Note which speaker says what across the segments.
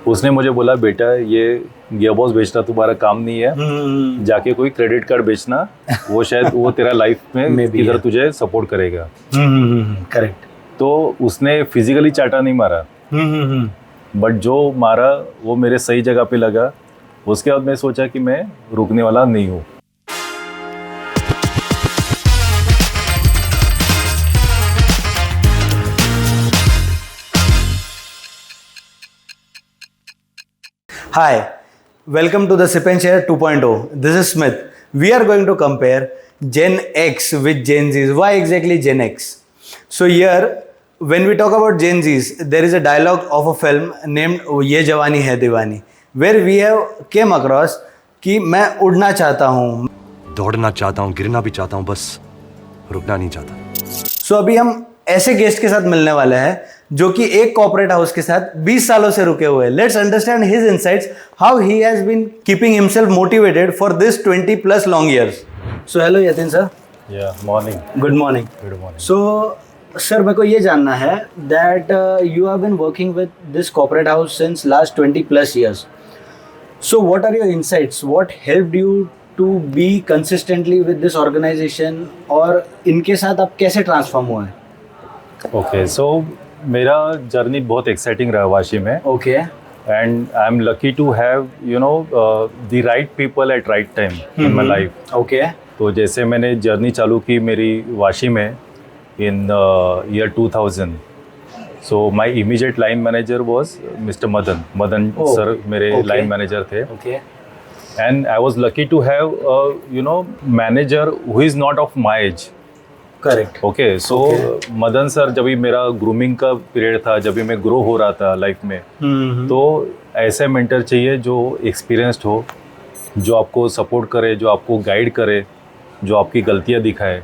Speaker 1: उसने मुझे बोला, बेटा ये गियरबॉक्स बेचना तुम्हारा काम नहीं है, जाके कोई क्रेडिट कार्ड बेचना, वो शायद वो तेरा लाइफ में इधर तुझे सपोर्ट करेगा।
Speaker 2: करेक्ट।
Speaker 1: तो उसने फिजिकली चाटा नहीं मारा, बट जो मारा वो मेरे सही जगह पे लगा। उसके बाद मैं सोचा कि मैं रुकने वाला नहीं हूँ।
Speaker 2: Hi, welcome to the Sip and Share 2.0. This is Smith. We are going to compare Gen X with Gen Zs. Why exactly Gen X? So here, when we talk about Gen Zs, there is a dialogue of a film named Ye Jawani Hai Diwani, where we have came across कि मैं उड़ना चाहता हूँ,
Speaker 3: दौड़ना चाहता हूँ, गिरना भी चाहता हूँ, बस रुकना नहीं चाहता।
Speaker 2: सो अभी हम ऐसे गेस्ट के साथ मिलने वाले हैं जो कि एक कॉर्पोरेट हाउस के साथ 20 सालों से रुके हुए हैं। Let's understand his insights, how he has been keeping himself motivated for this 20+ long years. So hello Yatin sir.
Speaker 1: Morning.
Speaker 2: Good morning.
Speaker 1: Good morning.
Speaker 2: So sir, मेरे को ये जानना है that you have been working with this corporate house since last 20+ years. So what are your insights, what helped you to be consistently with this organisation, और इनके साथ आप कैसे ट्रांसफॉर्म हुए हैं?
Speaker 1: ओके, सो मेरा जर्नी बहुत एक्साइटिंग रहा वाशी में।
Speaker 2: Okay.
Speaker 1: And I am lucky to have the right people at right time in my life.
Speaker 2: Okay.
Speaker 1: तो जैसे मैंने जर्नी चालू की मेरी वाशी में in year 2000। So my immediate line manager was mister Madan sir, मेरे लाइन मैनेजर थे।
Speaker 2: Okay.
Speaker 1: And I was lucky to have manager who is not of my age.
Speaker 2: Correct.
Speaker 1: Okay, so Madan sir, जब भी मेरा grooming का period था, जब भी मैं ग्रो हो रहा था लाइफ में, तो ऐसे मेंटर चाहिए जो एक्सपीरियंस्ड हो, जो आपको सपोर्ट करे, जो आपको गाइड करे, जो आपकी गलतियां दिखाए।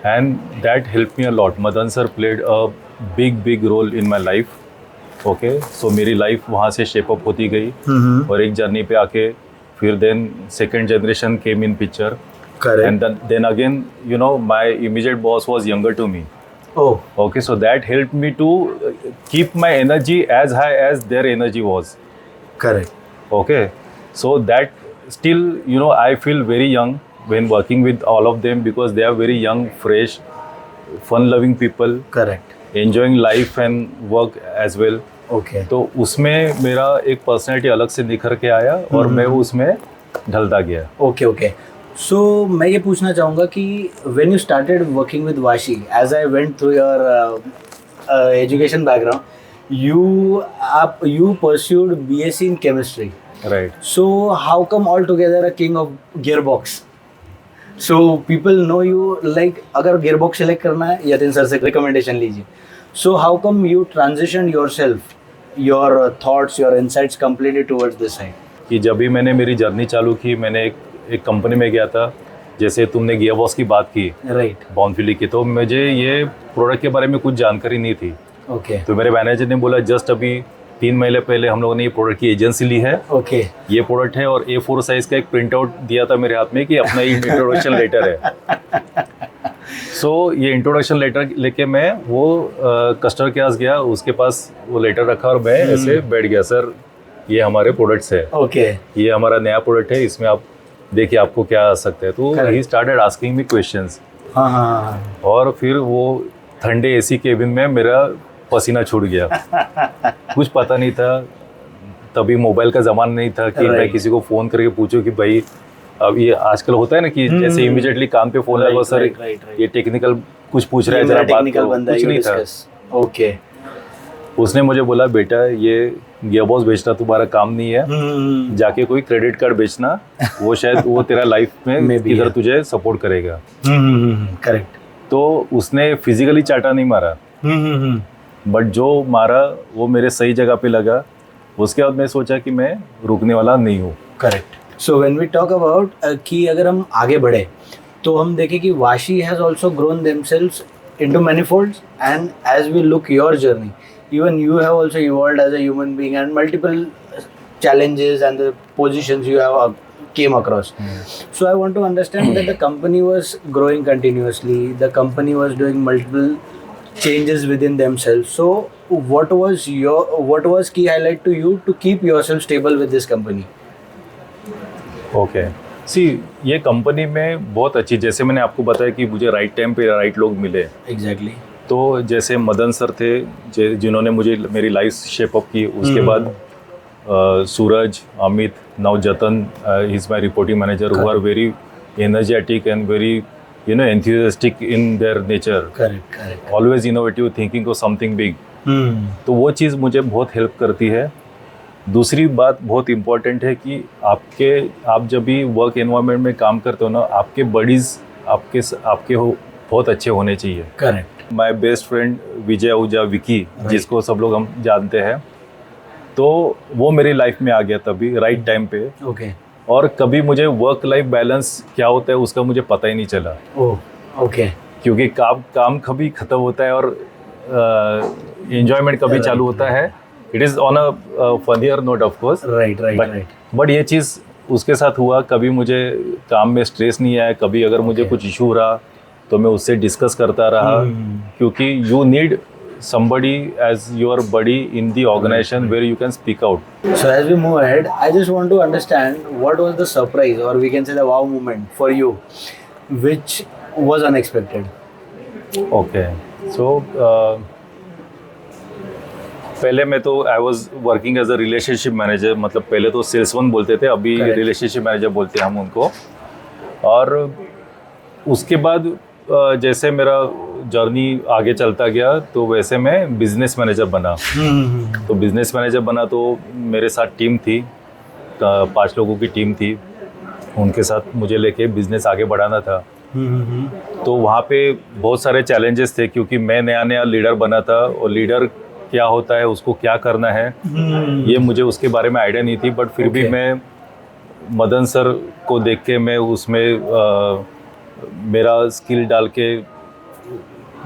Speaker 1: And that help me a lot. Madan sir played a big role in my life. Okay, so मेरी लाइफ वहाँ से शेप अप होती गई और एक जर्नी पे आके फिर then second generation came in picture.
Speaker 2: Correct.
Speaker 1: And then again, my immediate boss was younger to me.
Speaker 2: Oh.
Speaker 1: Okay, so that helped me to keep my energy as high as their energy was.
Speaker 2: Correct.
Speaker 1: Okay, so that still, I feel very young when working with all of them because they are very young, fresh, fun-loving people.
Speaker 2: Correct.
Speaker 1: Enjoying life and work as well.
Speaker 2: Okay.
Speaker 1: तो उसमें मेरा एक personality अलग से निखर के आया और मैं उसमें ढलता गया।
Speaker 2: Okay okay. सो मैं ये पूछना चाहूँगा कि when you started working with Vashi, as I went through your education background, you pursued BSc in chemistry.
Speaker 1: Right.
Speaker 2: So how come altogether a king of gearbox? So people know you like, अगर gearbox select करना है Yatin sir से recommendation लीजिए. So how come you transitioned yourself, your thoughts, your insights completely towards this side?
Speaker 1: कि जब भी मैंने मेरी जर्नी चालू की, मैंने एक कंपनी में गया था। जैसे तुमने गियरबॉक्स की बात की,
Speaker 2: राइट,
Speaker 1: बॉर्नफिली की, तो मुझे ये प्रोडक्ट के बारे में कुछ जानकारी नहीं थी।
Speaker 2: ओके।
Speaker 1: तो मेरे मैनेजर ने बोला, जस्ट अभी 3 महीने पहले हम लोगों ने ये प्रोडक्ट की एजेंसी ली है।
Speaker 2: ओके।
Speaker 1: ये प्रोडक्ट है और A4 साइज का एक प्रिंट आउट दिया था मेरे हाथ में कि अपना ये इंट्रोडक्शन लेटर है। सो ये इंट्रोडक्शन लेटर लेके मैं वो कस्टमर के पास गया, उसके पास वो लेटर रखा और मैं ऐसे बैठ गया, सर ये हमारे प्रोडक्ट्स है।
Speaker 2: ओके।
Speaker 1: ये हमारा नया प्रोडक्ट है, इसमें आप देखिए आपको क्या आ सकता है। तो he started asking me questions.
Speaker 2: हाँ।
Speaker 1: और फिर वो ठंडे एसी केबिन में मेरा पसीना छूट गया। कुछ पता नहीं था, तभी मोबाइल का ज़माना नहीं था कि मैं किसी को फ़ोन करके पूछूं कि भाई, अब ये आजकल होता है ना कि जैसे इमीडिएटली काम पे फ़ोन लगा, सर ये टेक्निकल कुछ पूछ रहा है, जरा बात करो। कुछ नहीं था।
Speaker 2: ओके।
Speaker 1: उसने मुझे बोला, बेटा ये गियरबॉक्स बेचना तुम्हारा काम नहीं है, जाके कोई क्रेडिट कार्ड बेचना, वो शायद वो तेरा लाइफ में इधर तुझे सपोर्ट करेगा।
Speaker 2: करेक्ट।
Speaker 1: तो उसने फिजिकली चाटा नहीं मारा, बट जो मारा वो मेरे सही जगह पे लगा। उसके बाद मैं सोचा कि मैं रुकने वाला नहीं हूँ।
Speaker 2: Correct. So when we talk about कि अगर हम आगे बढ़े तो हम देखें कि Vashi has also grown themselves into manifolds, and as we look your journey, even you have also evolved as a human being, and multiple challenges and the positions you have came across. So I want to understand that the company was growing continuously, the company was doing multiple changes within themselves. So what was key highlight to you to keep yourself stable with this company?
Speaker 1: Okay see ये company में बहुत अच्छी, जैसे मैंने आपको बताया कि मुझे राइट टाइम पे राइट लोग मिले,
Speaker 2: Exactly.
Speaker 1: तो जैसे मदन सर थे जिन्होंने मुझे मेरी लाइफ शेप अप की, उसके बाद Suraj, Amit, now Jatan is my reporting manager, who are very energetic and very enthusiastic in their nature,
Speaker 2: Correct.
Speaker 1: always innovative, thinking of something big. तो वो चीज़ मुझे बहुत हेल्प करती है। दूसरी बात बहुत इम्पॉर्टेंट है कि आप जब भी वर्क एनवायरनमेंट में काम करते हो ना, आपके बडीज़ आपके बहुत अच्छे होने चाहिए।
Speaker 2: Correct.
Speaker 1: माय बेस्ट फ्रेंड विजय आहूजा, विकी, जिसको सब लोग हम जानते हैं, तो वो मेरी लाइफ में आ गया तभी राइट टाइम पे।
Speaker 2: Okay.
Speaker 1: और कभी मुझे वर्क लाइफ बैलेंस क्या होता है उसका मुझे पता ही नहीं चला,
Speaker 2: Oh, okay.
Speaker 1: क्योंकि काम कभी ख़त्म होता है और एंजॉयमेंट कभी चालू होता है। It is on a funnier note of course,
Speaker 2: Right.
Speaker 1: But ये चीज़ उसके साथ हुआ। कभी मुझे काम में स्ट्रेस नहीं आया, कभी अगर मुझे कुछ इशू रहा तो मैं उससे डिस्कस करता रहा, क्योंकि you need somebody as your buddy in the organization where you can speak out.
Speaker 2: So as we move ahead, I just want to understand what was the surprise, or we can say the wow moment for you, which was unexpected.
Speaker 1: Okay, so पहले मैं तो I was working as a relationship manager, मतलब पहले तो sales one बोलते थे, अभी relationship manager बोलते हैं हम उनको। और उसके बाद जैसे मेरा जर्नी आगे चलता गया तो वैसे मैं बिजनेस मैनेजर बना। तो बिजनेस मैनेजर बना तो मेरे साथ टीम थी, 5 लोगों की टीम थी, उनके साथ मुझे लेके बिजनेस आगे बढ़ाना था। तो वहाँ पे बहुत सारे चैलेंजेस थे, क्योंकि मैं नया लीडर बना था, और लीडर क्या होता है, उसको क्या करना है, ये मुझे उसके बारे में आइडिया नहीं थी। बट फिर भी मैं मदन सर को देख के मैं उसमें मेरा स्किल डाल के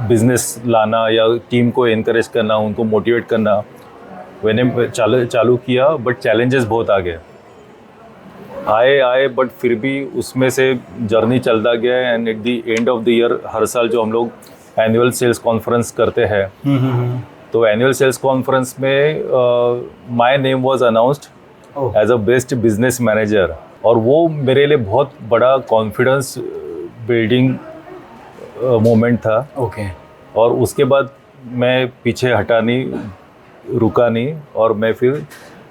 Speaker 1: बिजनेस लाना या टीम को एनकरेज करना, उनको मोटिवेट करना, मैंने चालू किया। बट चैलेंजेस बहुत आ गए, आए बट फिर भी उसमें से जर्नी चलता गया। And at the end of the year, हर साल जो हम लोग एनुअल सेल्स कॉन्फ्रेंस करते हैं, तो एनुअल सेल्स कॉन्फ्रेंस में my name was announced as a best business manager, और वो मेरे लिए बहुत बड़ा कॉन्फिडेंस बिल्डिंग मोमेंट था।
Speaker 2: Okay.
Speaker 1: और उसके बाद मैं पीछे हटा नहीं, रुका नहीं, और मैं फिर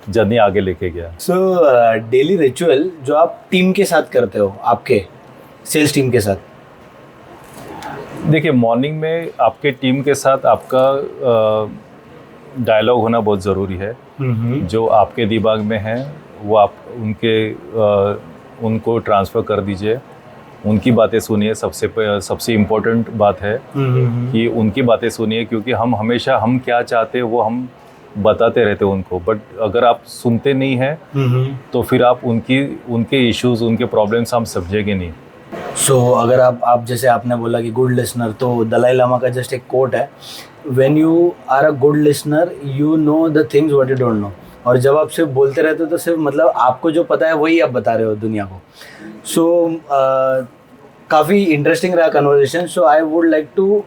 Speaker 1: जर्नी आगे लेके गया।
Speaker 2: So डेली रिचुअल जो आप टीम के साथ करते हो, आपके सेल्स टीम के साथ?
Speaker 1: देखिए, मॉर्निंग में आपके टीम के साथ आपका डायलॉग होना बहुत ज़रूरी है। जो आपके दिमाग में है वो आप उनको ट्रांसफ़र कर दीजिए, उनकी बातें सुनिए। सबसे इम्पोर्टेंट बात है कि उनकी बातें सुनिए, क्योंकि हम हमेशा हम क्या चाहते हैं वो हम बताते रहते हैं उनको। बट अगर आप सुनते नहीं हैं तो फिर आप उनके इश्यूज, उनके प्रॉब्लम्स हम समझेंगे नहीं।
Speaker 2: सो अगर आप जैसे आपने बोला कि गुड लिसनर, तो दलाई लामा का जस्ट एक कोट है, when you are a good listener you know the things what you don't know. और जब आप सिर्फ बोलते रहते हो तो सिर्फ मतलब आपको जो पता है वही आप बता रहे हो दुनिया को। सो काफ़ी इंटरेस्टिंग रहा conversation. So I would like to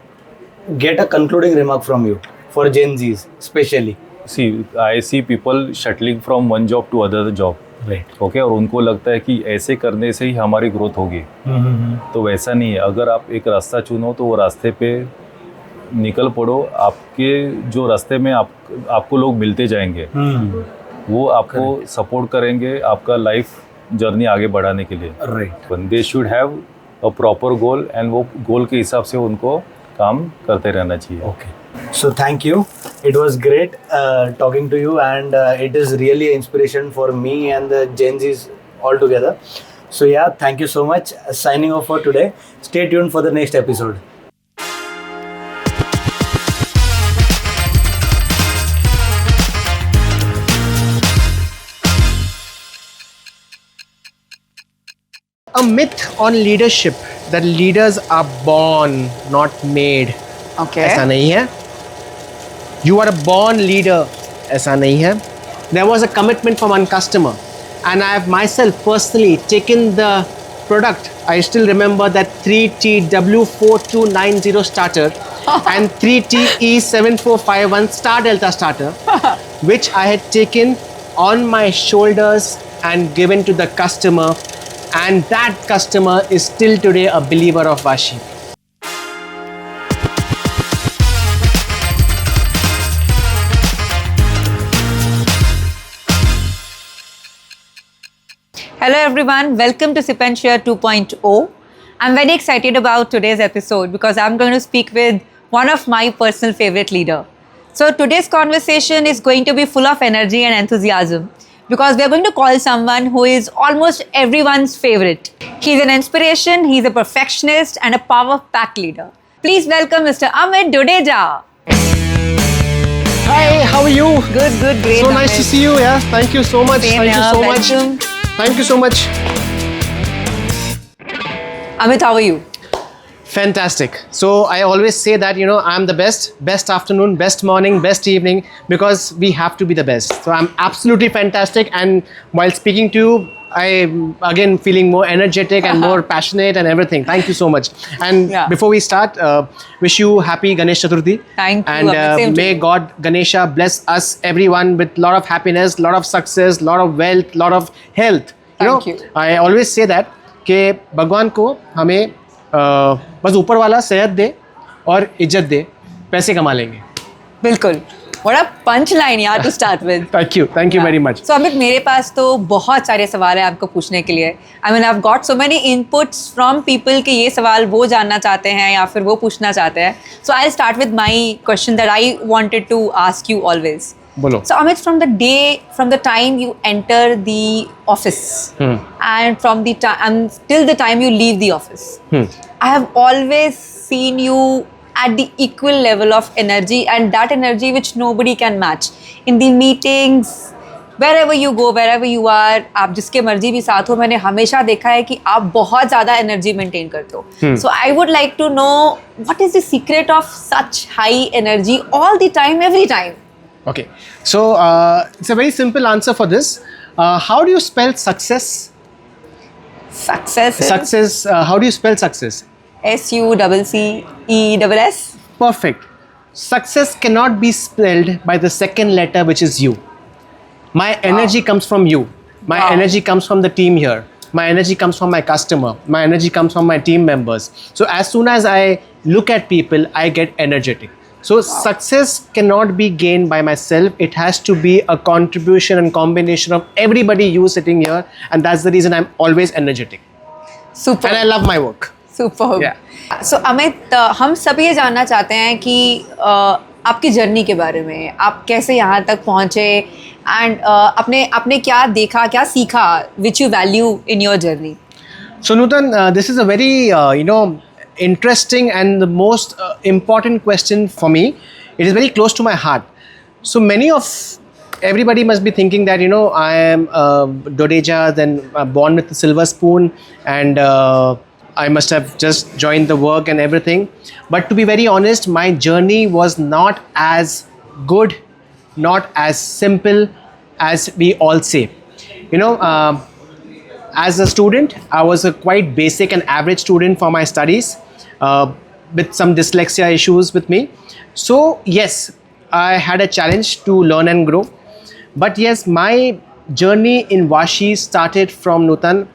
Speaker 2: get a concluding remark from you for Gen Zs specially.
Speaker 1: I see people shuttling from one job to other job,
Speaker 2: right.
Speaker 1: Okay, और उनको लगता है कि ऐसे करने से ही हमारी ग्रोथ होगी। तो वैसा नहीं है। अगर आप एक रास्ता चुनो तो वो रास्ते पे निकल पड़ो। आपके जो रास्ते में आपको लोग मिलते जाएंगे, वो आपको सपोर्ट करेंगे आपका लाइफ जर्नी आगे बढ़ाने के लिए।
Speaker 2: Right.
Speaker 1: They should have a proper goal, and वो गोल के हिसाब से उनको काम करते रहना चाहिए।
Speaker 2: Okay, so thank you. It was great talking to you, and it is really an inspiration for me and the Gen Zs all together. So yeah, thank you so much. Signing off for today. Stay tuned for the next episode.
Speaker 4: A myth on leadership that leaders are born, not made.
Speaker 5: Okay.
Speaker 4: ऐसा नहीं है. You are a born leader. ऐसा नहीं है. There was a commitment from one customer, and I have myself personally taken the product, I still remember that 3TW4290 starter and 3TE7451 Star Delta starter, which I had taken on my shoulders and given to the customer, and that customer is still today a believer of Vashi.
Speaker 5: Hello everyone, welcome to Sip and Share 2.0. I'm very excited about today's episode because I'm going to speak with one of my personal favorite leader. So today's conversation is going to be full of energy and enthusiasm because we are going to call someone who is almost everyone's favorite. He's an inspiration, he's a perfectionist and a power-packed leader. Please welcome Mr. Amit Dudeja.
Speaker 4: Hi, how are you?
Speaker 5: Good, great.
Speaker 4: So nice to see you. Yeah, thank you so much.
Speaker 5: Same
Speaker 4: Thank you
Speaker 5: here,
Speaker 4: so much.
Speaker 5: welcome.
Speaker 4: Thank you so much.
Speaker 5: Amit, how are you?
Speaker 4: Fantastic. So I always say that, I'm the best afternoon, best morning, best evening, because we have to be the best. So I'm absolutely fantastic. And while speaking to you, I'm again feeling more energetic and more passionate and everything. Thank you so much. And
Speaker 5: Yeah.
Speaker 4: before we start, wish you happy Ganesh Chaturthi.
Speaker 5: Thank you,
Speaker 4: And
Speaker 5: Amit. Same to
Speaker 4: may
Speaker 5: you.
Speaker 4: God Ganesha bless us everyone with lot of happiness, lot of success, lot of wealth, lot of health.
Speaker 5: Thank you.
Speaker 4: I always say that कि भगवान को हमें बस ऊपर वाला सेहत दे और इज्जत दे, पैसे कमा लेंगे.
Speaker 5: बिल्कुल. What a punchline यार to start with.
Speaker 4: Thank you very much.
Speaker 5: So Amit, मेरे पास तो बहुत सारे सवाल हैं आपको पूछने के लिए. I mean I've got so many inputs from people कि ये सवाल वो जानना चाहते हैं या फिर वो पूछना चाहते हैं. So I'll start with my question that I wanted to ask you always.
Speaker 4: बोलो.
Speaker 5: So Amit, from the time you enter the office and from the time till the time you leave the office, I have always seen you at the equal level of energy, and that energy which nobody can match. In the meetings, wherever you go, wherever you are, आप जिसके मर्जी भी साथ हो, मैंने हमेशा देखा है कि आप बहुत ज़्यादा energy maintain करते हो. So I would like to know what is the secret of such high energy all the time, every time.
Speaker 4: Okay. So it's a very simple answer for this. How do you spell success?
Speaker 5: Success.
Speaker 4: Success. How do you spell success?
Speaker 5: SUCCESS.
Speaker 4: Perfect. Success cannot be spelled by the second letter, which is you. My energy comes from you. My
Speaker 5: Wow.
Speaker 4: energy comes from the team here. My energy comes from my customer. My energy comes from my team members. So as soon as I look at people, I get energetic. So success cannot be gained by myself. It has to be a contribution and combination of everybody you sitting here, and that's the reason I'm always energetic.
Speaker 5: Super.
Speaker 4: And I love my work.
Speaker 5: Superb.
Speaker 4: Yeah.
Speaker 5: So Amit, हम सब ये जानना चाहते हैं कि आपकी journey के बारे में, आप कैसे यहाँ तक पहुँचे एंड आपने क्या देखा, क्या सीखा which you value in your journey.
Speaker 4: So Nutan, this is a very interesting and the most important question for me. It is very close to my heart. So everybody must be thinking that I am Dudeja, then born with a silver spoon, and I must have just joined the work and everything. But to be very honest, my journey was not as good, not as simple as we all say. As a student, I was a quite basic and average student for my studies, with some dyslexia issues with me. So yes, I had a challenge to learn and grow. But yes, my journey in Vashi started from Nutan,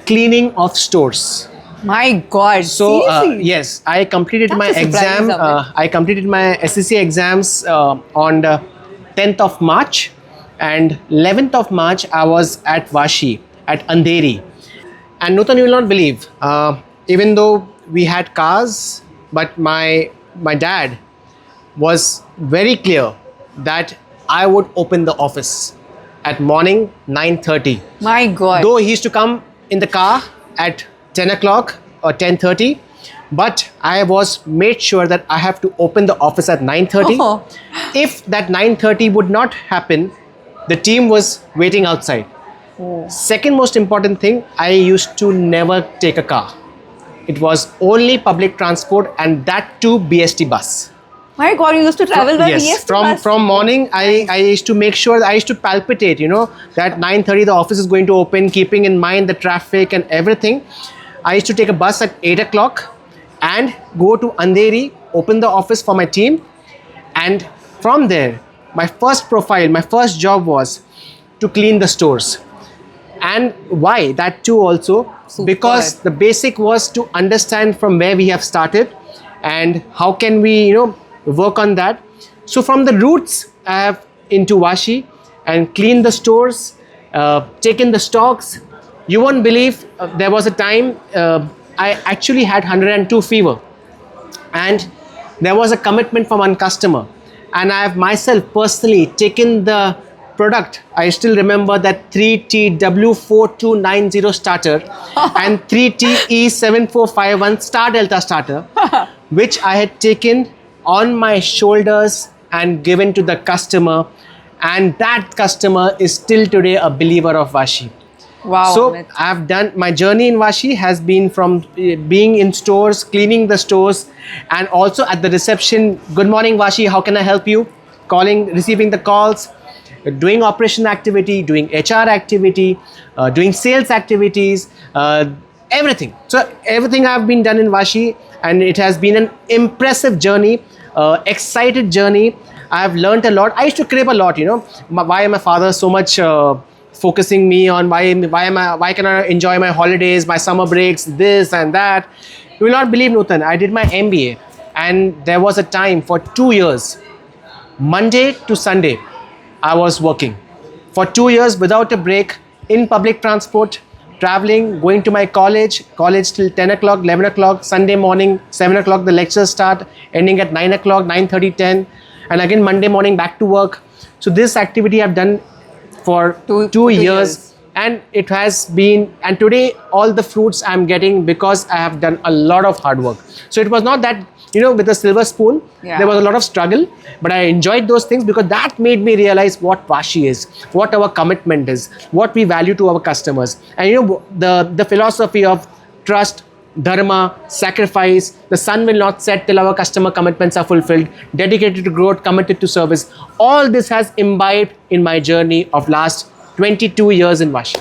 Speaker 4: cleaning of stores.
Speaker 5: My God.
Speaker 4: So
Speaker 5: seriously?
Speaker 4: yes, I completed
Speaker 5: That's
Speaker 4: my
Speaker 5: a surprise,
Speaker 4: exam.
Speaker 5: Amit.
Speaker 4: I completed my SSC exams on the 10th of March, and 11th of March I was at Vashi at Andheri. And Nutan, you will not believe, even though we had cars, but my dad was very clear that I would open the office at morning 9:30.
Speaker 5: My God.
Speaker 4: Though he used to come in the car at 10 o'clock or 10:30, but I was made sure that I have to open the office at 9:30.
Speaker 5: Oh.
Speaker 4: If that 9:30 would not happen, the team was waiting outside. Second most important thing, I used to never take a car. It was only public transport, and that too BST bus.
Speaker 5: My God, you used to travel by
Speaker 4: yes,
Speaker 5: VST bus.
Speaker 4: from morning, I used to make sure I used to palpitate, you know, that 9:30 the office is going to open, keeping in mind the traffic and everything. I used to take a bus at 8 o'clock and go to Andheri, open the office for my team, and from there, my first profile, my first job was to clean the stores. And why? That too also,
Speaker 5: Superb.
Speaker 4: because the basic was to understand from where we have started and how can we, you know, work on that. So from the roots, I have into Vashi and cleaned the stores, taken the stocks. You won't believe, there was a time I actually had 102 fever, and there was a commitment from one customer, and I have myself personally taken the product. I still remember that 3TW4290 starter and 3TE7451 Star Delta starter, which I had taken on my shoulders and given to the customer, and that customer is still today a believer of Vashi.
Speaker 5: Wow.
Speaker 4: So
Speaker 5: Amit.
Speaker 4: I've done, my journey in Vashi has been from being in stores, cleaning the stores, and also at the reception. Good morning, Vashi. How can I help you? Calling, receiving the calls, doing operation activity, doing HR activity, doing sales activities, everything. So everything I've been done in Vashi, and it has been an impressive journey, excited journey. I've learned a lot. I used to crave a lot, you know. Why my father so much focusing me on why can I enjoy my holidays, my summer breaks, this and that. You will not believe, Nutan, I did my MBA, and there was a time for 2 years, Monday to Sunday, I was working for 2 years without a break, in public transport, traveling, going to my college till 10 o'clock, 11 o'clock, Sunday morning, 7 o'clock, the lectures start, ending at 9 o'clock, 9:30, 10, and again Monday morning back to work. So this activity I've done for two years, and it has been, and today all the fruits I'm getting because I have done a lot of hard work. So it was not that, you know, with a silver spoon.
Speaker 5: Yeah.
Speaker 4: There was a lot of struggle, but I enjoyed those things because that made me realize what Vashi is, what our commitment is, what we value to our customers. And you know, the philosophy of trust, dharma, sacrifice, the sun will not set till our customer commitments are fulfilled, dedicated to growth, committed to service. All this has imbibed in my journey of last 22 years in Vashi.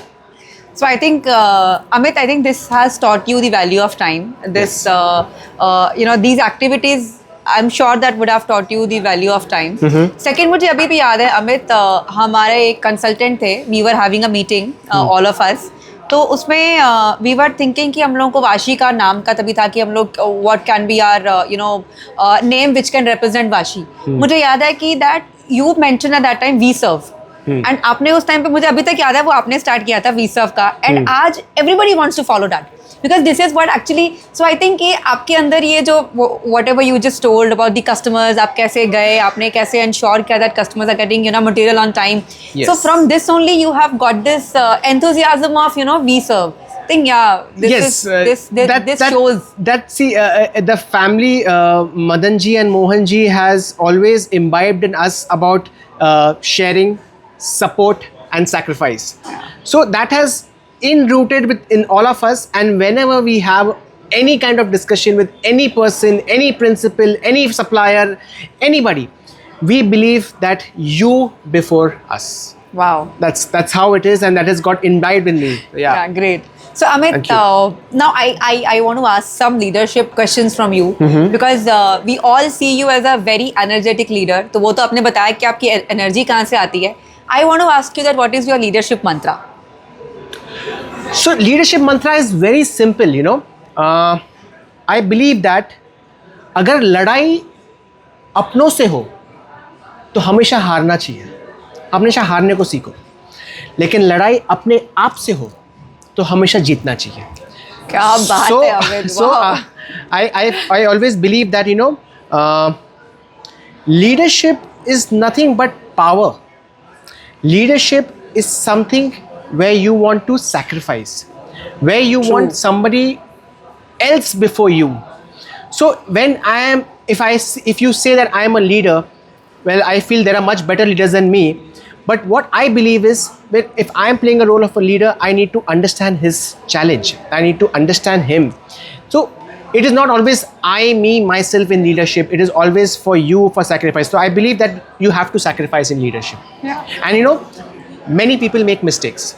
Speaker 5: So I think, Amit, I think this has taught you the value of time. This, you know, these activities, I'm sure that would have taught you the value of time. Second, मुझे अभी भी याद है, अमित, हमारे एक consultant थे. We were having a meeting, all of us. तो उसमें we were thinking कि हम लोगों को वाशी का नाम का तभी था कि हम लोग what can be our you know name which can represent Vashi. मुझे याद है कि that you mentioned at that time we serve. And आपने उस टाइम पे, मुझे अभी तक याद है, वो आपने स्टार्ट किया था वी सर्व का, एंड आज everybody wants to follow that because this is what actually. So I think कि आपके अंदर ये जो whatever you just told about the customers, आप कैसे गए, आपने कैसे इंश्योर किया that customers are getting you know material on time. So from this only you have got this enthusiasm of you know we serve thing. Yeah, this shows
Speaker 4: that. See, the family, Madanji and Mohanji has always imbibed in us about sharing, support and sacrifice. So that has enrooted in all of us, and whenever we have any kind of discussion with any person, any principal, any supplier, anybody, we believe that you before us.
Speaker 5: wow,
Speaker 4: That's how it is, and that has got imbibed in me.
Speaker 5: yeah, great. So Amit, now I want to ask some leadership questions from you, because we all see you as a very energetic leader. तो वो तो आपने बताया कि आपकी energy कहाँ से आती है. I want to ask you that what is your leadership mantra?
Speaker 4: So leadership mantra is very simple, you know. I believe that अगर लड़ाई अपनों से हो तो हमेशा हारना चाहिए, हमेशा हारने को सीखो. लेकिन लड़ाई अपने आप से हो तो हमेशा जीतना चाहिए.
Speaker 5: क्या बात है Amit.
Speaker 4: So I always believe that, you know, leadership is nothing but power. Leadership is something where you want to sacrifice, where you want somebody else before you. So when if you say that I am a leader, well, I feel there are much better leaders than me. But what I believe is that if I am playing a role of a leader, I need to understand his challenge. I need to understand him. So it is not always I, me, myself in leadership. It is always for you, for sacrifice. So I believe that you have to sacrifice in leadership.
Speaker 5: Yeah.
Speaker 4: And you know, many people make mistakes.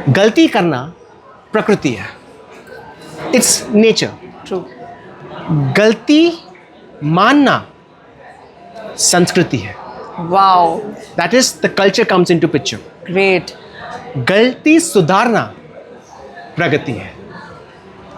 Speaker 4: गलती करना प्रकृति है. It's nature.
Speaker 5: True.
Speaker 4: गलती मानना संस्कृति है.
Speaker 5: Wow.
Speaker 4: That is, the culture comes into picture.
Speaker 5: Great.
Speaker 4: गलती सुधारना प्रगति है.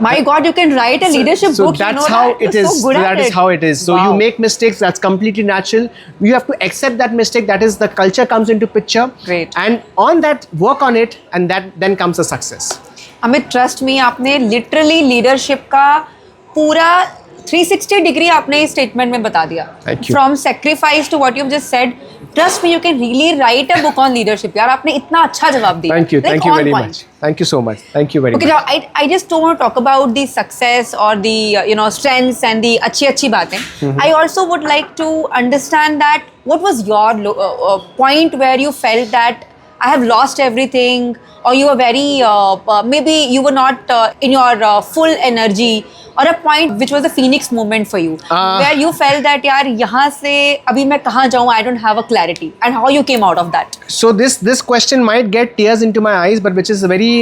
Speaker 5: My God, you can write a leadership
Speaker 4: So
Speaker 5: book.
Speaker 4: that's
Speaker 5: you know
Speaker 4: how
Speaker 5: that.
Speaker 4: it
Speaker 5: You're
Speaker 4: is.
Speaker 5: So good
Speaker 4: That
Speaker 5: at
Speaker 4: is
Speaker 5: it.
Speaker 4: how it is. So
Speaker 5: Wow.
Speaker 4: you make mistakes. That's completely natural. You have to accept that mistake. That is, the culture comes into picture.
Speaker 5: Great.
Speaker 4: And on that, work on it, and that then comes the success.
Speaker 5: Amit, trust me, आपने literally leadership का पूरा 360 degree आपने इस statement में बता दिया.
Speaker 4: Thank you.
Speaker 5: From sacrifice to what you just said. Trust me, you can really write a book on leadership. यार, आपने इतना अच्छा जवाब दिया.
Speaker 4: Thank you.
Speaker 5: Like,
Speaker 4: Thank you
Speaker 5: on
Speaker 4: very
Speaker 5: point.
Speaker 4: much. Thank you so much. Thank you very
Speaker 5: Okay,
Speaker 4: much.
Speaker 5: now I just don't want to talk about the success or the strengths and the अच्छी बातें. I also would like to understand that what was your point where you felt that I have lost everything, or you were very maybe you were not in your full energy, or a point which was a phoenix moment for you, where you felt that यार यहाँ से अभी मैं कहाँ जाऊँ, I don't have a clarity, and how you came out of that.
Speaker 4: So this question might get tears into my eyes, but which is very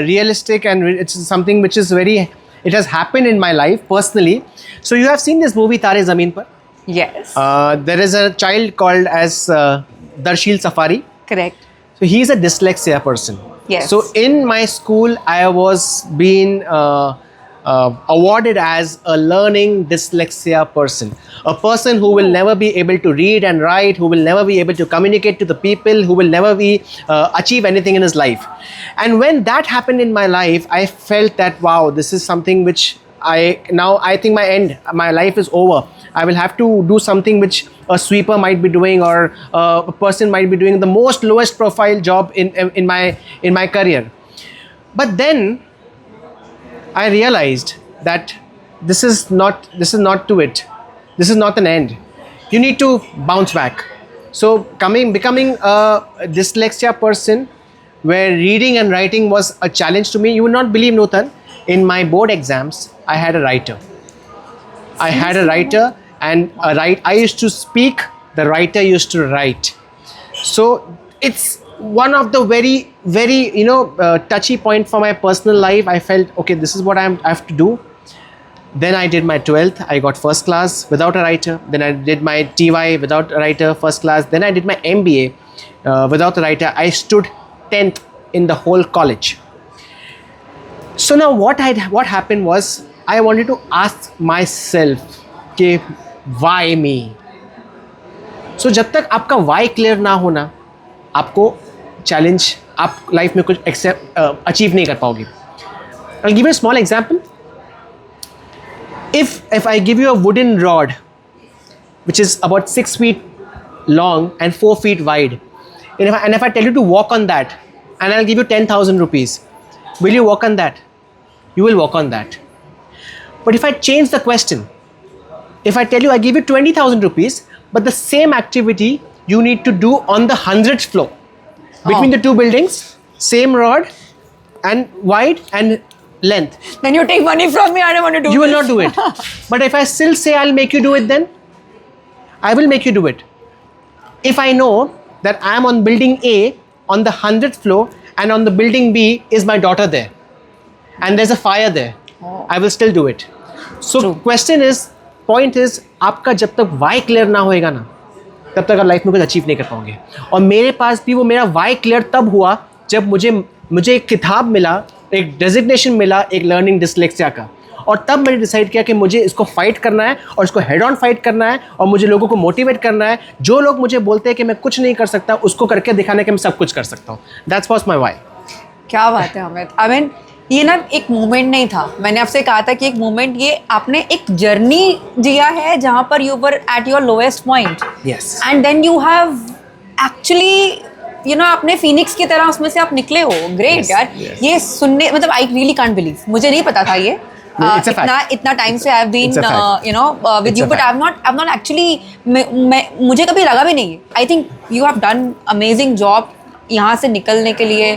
Speaker 4: realistic, and it's something which is very, it has happened in my life personally. So you have seen this movie Tare Zameen Par.
Speaker 5: Yes.
Speaker 4: There is a child called as Darshil Safari.
Speaker 5: Correct.
Speaker 4: So he is a dyslexia person.
Speaker 5: Yes.
Speaker 4: So in my school, I was being awarded as a learning dyslexia person, a person who will never be able to read and write, who will never be able to communicate to the people, who will never be achieve anything in his life. And when that happened in my life, I felt that wow, this is something which I think my life is over. I will have to do something which a sweeper might be doing, or a person might be doing, the most lowest profile job in my career. But then I realized that this is not to it. This is not an end. You need to bounce back. So becoming a dyslexia person, where reading and writing was a challenge to me. You will not believe, Nutan, in my board exams, I had a writer. And I used to speak, the writer used to write. So it's one of the very, very touchy point for my personal life. I felt, okay, this is what I have to do. Then I did my 12th. I got first class without a writer. Then I did my TY without a writer, first class. Then I did my MBA without a writer. I stood 10th in the whole college. So now what happened was, I wanted to ask myself, okay, why me? So जब तक आपका why clear ना हो ना, आपको challenge, आप life में कुछ achieve नहीं कर पाओगे. I'll give you a small example. If I give you a wooden rod, which is about 6 feet long and 4 feet wide, and if I tell you to walk on that, and I'll give you 10,000 rupees, will you walk on that? You will walk on that. But if I change the question, if I tell you I give you 20,000 rupees, but the same activity you need to do on the 100th floor, between the two buildings, same rod and wide and length.
Speaker 5: Then you take money from me. I don't want to do.
Speaker 4: You will not do it. But if I still say I'll make you do it, then I will make you do it. If I know that I am on building A on the 100th floor, and on the building B is my daughter there, and there's a fire there, I will still do it. So point is, आपका जब तक why clear ना होएगा ना, तब तक आप life में कुछ अचीव नहीं कर पाओगे. और मेरे पास भी वो मेरा why clear तब हुआ जब मुझे एक किताब मिला, एक डेजिग्नेशन मिला, एक लर्निंग डिसलेक्सिया का. और तब मैंने डिसाइड किया कि मुझे इसको फाइट करना है, और इसको हेड ऑन फाइट करना है, और मुझे लोगों को मोटिवेट करना है. जो लोग मुझे बोलते हैं कि मैं कुछ नहीं कर सकता, उसको करके दिखाने के मैं सब कुछ कर सकता हूँ. That's was my why.
Speaker 5: क्या बात है अमित. आई मीन, ये ना एक मोमेंट नहीं था. मैंने आपसे कहा था कि एक मोमेंट, ये आपने एक जर्नी जिया है जहाँ पर you were at your lowest point.
Speaker 4: Yes.
Speaker 5: And then you have actually आपने फिनिक्स की तरह उसमें से आप निकले हो. ग्रेट यार. ये सुनने, मतलब आई रियली कांट बिलीव, मुझे नहीं पता था ये. इतना टाइम से I have been with you, but I have not actually, मुझे कभी लगा भी नहीं. I think you have done amazing job यहाँ से निकलने के लिए.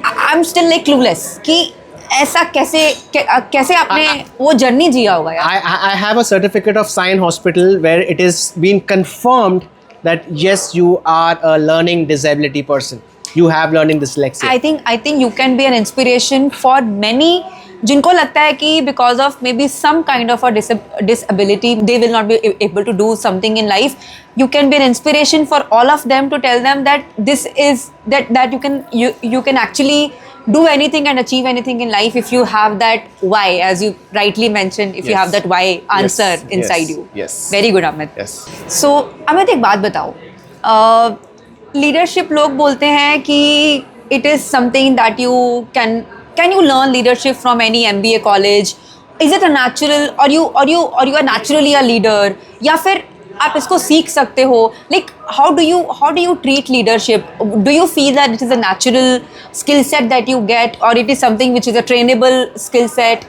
Speaker 5: I am still like clueless कि ऐसा कैसे आपने वो जर्नी जिया होगा यार?
Speaker 4: I have a certificate of Sion Hospital where it is been confirmed that yes, you are a learning disability person. You have learning dyslexia.
Speaker 5: I think you can be an inspiration for many जिनको लगता है कि because of maybe some kind of a disability they will not be able to do something in life. You can be an inspiration for all of them to tell them that this is that you can actually do anything and achieve anything in life if you have that why, as you rightly mentioned, if you
Speaker 4: Yes.
Speaker 5: have that why answer
Speaker 4: Yes,
Speaker 5: inside
Speaker 4: yes,
Speaker 5: you.
Speaker 4: yes.
Speaker 5: Very good, Amit.
Speaker 4: Yes.
Speaker 5: So Amit, एक बात बताओ, leadership लोग बोलते हैं कि it is something that you can you learn leadership from any MBA college? Is it a natural or you are naturally a leader? या फिर आप इसको सीख सकते हो? Like how do you treat leadership? Do you feel that it is a natural skill set that you get, or it is something which is a trainable skill set?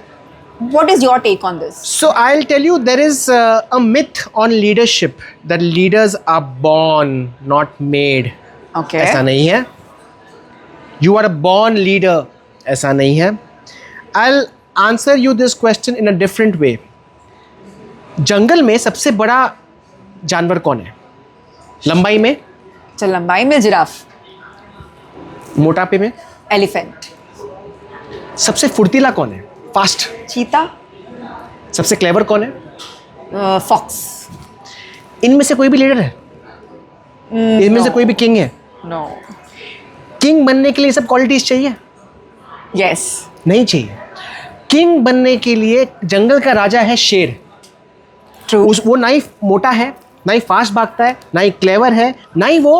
Speaker 5: What is your take on this?
Speaker 4: So I'll tell you, there is a myth on leadership that leaders are born, not made.
Speaker 5: Okay.
Speaker 4: ऐसा नहीं है. You are a born leader. ऐसा नहीं है. I'll answer you this question in a different way. जंगल में सबसे बड़ा जानवर कौन है? लंबाई में?
Speaker 5: चल, लंबाई में जिराफ,
Speaker 4: मोटापे में?
Speaker 5: एलिफेंट,
Speaker 4: सबसे फुर्तीला कौन है? फास्ट.
Speaker 5: चीता,
Speaker 4: सबसे क्लेवर कौन है?
Speaker 5: फॉक्स.
Speaker 4: इनमें से कोई भी लीडर है? इनमें से कोई भी किंग है?
Speaker 5: नो.
Speaker 4: किंग बनने के लिए सब क्वालिटीज चाहिए?
Speaker 5: यस.
Speaker 4: नहीं चाहिए. किंग बनने के लिए जंगल का राजा है शेर.
Speaker 5: ट्रू.
Speaker 4: वो ना ही मोटा है, ना ही फास्ट भागता है, ना ही क्लेवर है, ना ही वो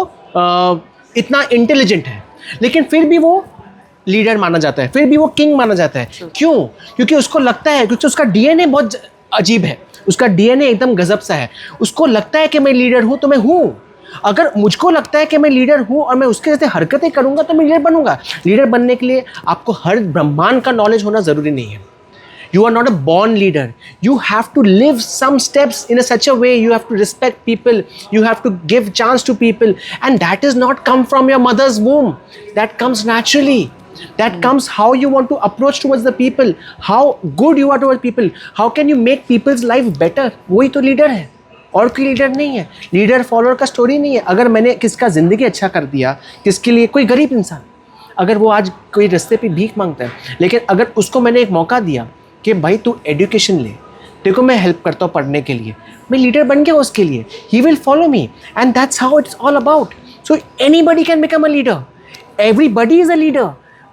Speaker 4: इतना इंटेलिजेंट है, लेकिन फिर भी वो लीडर माना जाता है, फिर भी वो किंग माना जाता है. क्यों? क्योंकि उसको लगता है, क्योंकि उसका डीएनए बहुत अजीब है, उसका डीएनए एकदम गजब सा है. उसको लगता है कि मैं लीडर हूँ तो मैं हूँ. अगर मुझको लगता है कि मैं लीडर हूँ और मैं उसके जैसे हरकतें करूँगा तो मैं लीडर बनूंगा. लीडर बनने के लिए आपको हर ब्रह्मांड का नॉलेज होना ज़रूरी नहीं है. You are not a born leader. You have to live some steps in a such a way. You have to respect people. You have to give chance to people. And that is not come from your mother's womb. That comes naturally. That comes how you want to approach towards the people. How good you are towards people. How can you make people's life better? वही तो leader है. और कोई leader नहीं है. Leader follower का story नहीं है. अगर मैंने किसका ज़िंदगी अच्छा कर दिया, किसके लिए, कोई गरीब इंसान, अगर वो आज कोई रास्ते पे भीख मांगता है, लेकिन अगर उसको मैंने एक मौका दिया कि भाई तू एजुकेशन ले, देखो मैं हेल्प करता हूँ पढ़ने के लिए, मैं लीडर बन गया उसके लिए, he will follow me. And that's how it's all about. So anybody can become a leader. Everybody is a leader.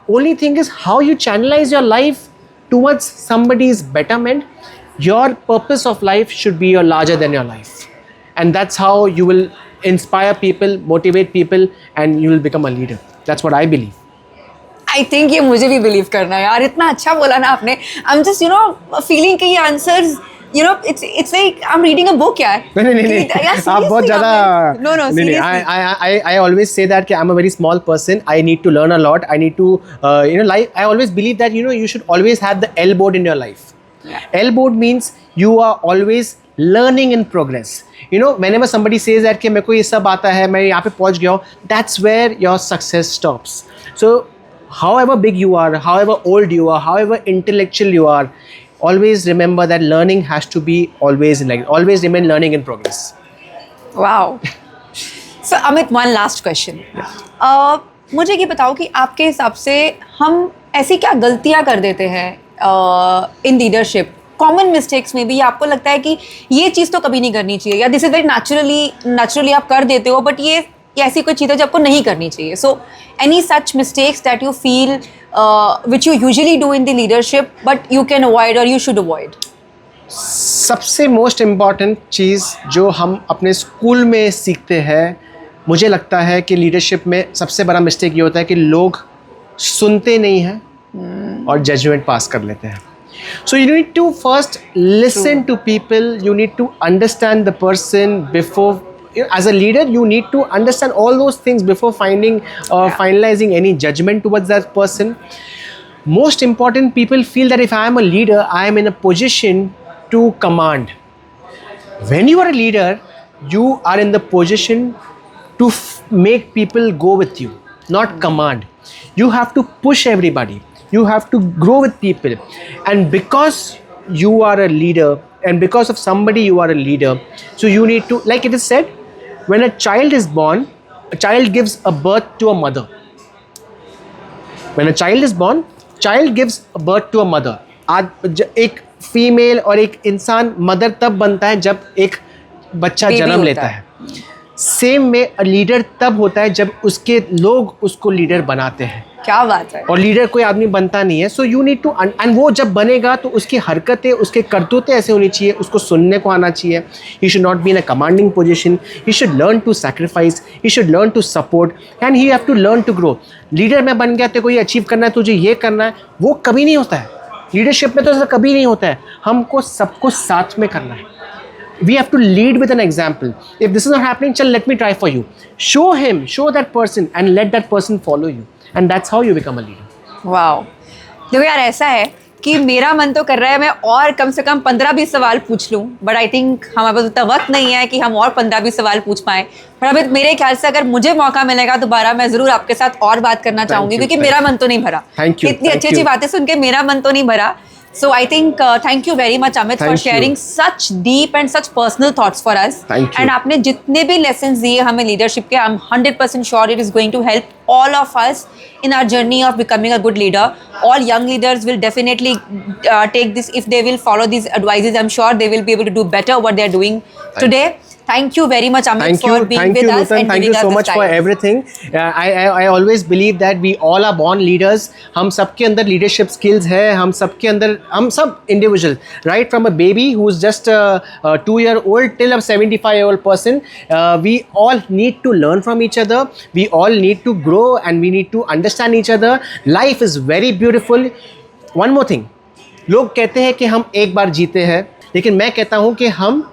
Speaker 4: Only thing is how you channelise your life towards somebody's betterment. Your purpose of life should be your larger than your life. And that's how you will inspire people, motivate people, and you will become a leader. That's what I believe.
Speaker 5: I think ये मुझे भी believe करना है यार. इतना अच्छा बोला ना आपने. आई एम जस्ट फीलिंग कि ये answers it's like I am reading a book यार.
Speaker 4: नहीं आप बहुत ज़्यादा.
Speaker 5: No seriously.
Speaker 4: I always say that I'm a very small person. I need to learn a lot. I need to like I always believe that you should always have the L board in your life.
Speaker 5: Yeah.
Speaker 4: L board means you are always learning in progress. Whenever somebody says that कि मेरे को ये सब आता है, मैं यहाँ पे पहुँच गया हूँ, that's where your success stops. So however big you are, however old you are, however intellectual you are, always remember that learning has to be always remain learning in progress.
Speaker 5: Wow. So Amit, one last question. मुझे ये बताओ कि आपके हिसाब से हम ऐसी क्या गलतियाँ कर देते हैं इन लीडरशिप, कॉमन मिस्टेक्स में भी, आपको लगता है कि ये चीज़ तो कभी नहीं करनी चाहिए, या दिस इज वेरी नेचुरली आप कर देते हो, बट ये ऐसी कोई चीज़ है जो आपको नहीं करनी चाहिए. So any such mistakes that you feel which you usually do in the leadership but you can avoid और यू शुड अवॉइड?
Speaker 4: सबसे मोस्ट इम्पॉर्टेंट चीज़ जो हम अपने स्कूल में सीखते हैं, मुझे लगता है कि लीडरशिप में सबसे बड़ा मिस्टेक ये होता है कि लोग सुनते नहीं हैं और जजमेंट पास कर लेते हैं. So you need to first listen to people. You need to understand the person before. As a leader, you need to understand all those things before finalizing any judgment towards that person. Most important, people feel that if I am a leader, I am in a position to command. When you are a leader, you are in the position to make people go with you, not command. You have to push everybody. You have to grow with people. And because you are a leader, and because of somebody you are a leader, so you need to, like it is said, when a child is born, a child gives a birth to a mother. When a child is born, child gives a birth to a mother. आज एक female और एक इंसान mother तब बनता है जब एक बच्चा
Speaker 5: Baby
Speaker 4: जन्म
Speaker 5: होता
Speaker 4: लेता है. सेम में लीडर तब होता है जब उसके लोग उसको लीडर बनाते हैं.
Speaker 5: क्या बात है.
Speaker 4: और लीडर कोई आदमी बनता नहीं है. So you need to, and वो जब बनेगा तो उसकी हरकतें, उसके करतूतें ऐसे होनी चाहिए, उसको सुनने को आना चाहिए. He should not be in a commanding position. He should learn to sacrifice. He should learn to support, and he have to learn to grow. Leader में बन गया, तेरे को ये अचीव करना है, तुझे ये करना है, वो कभी नहीं होता है. लीडरशिप में तो ऐसा कभी नहीं होता है. हमको सबको साथ में करना है. We have to lead with an example. If this is not happening, chal, let me try for you. Show him, show that person, and let that person follow you. And that's how you become a leader.
Speaker 5: Wow. देखो यार, ऐसा है कि मेरा मन तो कर रहा है मैं और कम से कम 15-20 सवाल पूछ लूँ, बट आई थिंक हमारे पास उतना वक्त नहीं है कि हम और 15-20 सवाल पूछ पाएँ. पर अभी मेरे ख्याल से अगर मुझे मौका मिलेगा दोबारा, मैं ज़रूर आपके साथ और बात करना चाहूँगी, क्योंकि मेरा मन तो नहीं भरा.
Speaker 4: Thank you.
Speaker 5: इतनी अच्छी बातें सुन के मेरा मन तो नहीं भरा. So I think thank you very much Amit for
Speaker 4: Thank you.
Speaker 5: sharing such deep and such personal thoughts for us.
Speaker 4: Thank you.
Speaker 5: And आपने जितने भी lessons दिए हमें leadership के, I'm 100% sure it is going to help all of us in our journey of becoming a good leader. All young leaders will definitely take this, if they will follow these advices. I'm sure they will be able to do better what they are doing today. Thank you very much Amit for being with us
Speaker 4: Nutan.
Speaker 5: and
Speaker 4: Thank
Speaker 5: giving
Speaker 4: you
Speaker 5: us
Speaker 4: so
Speaker 5: this
Speaker 4: much for
Speaker 5: time.
Speaker 4: everything. I always believe that we all are born leaders. हम सबके अंदर leadership skills है. हम सबके अंदर, हम सब individual, right from a baby who's just a 2-year-old till a 75-year-old person. We all need to learn from each other. We all need to grow and we need to understand each other. Life is very beautiful. One more thing. लोग कहते हैं कि हम एक बार जीते हैं, लेकिन मैं कहता हूँ कि हम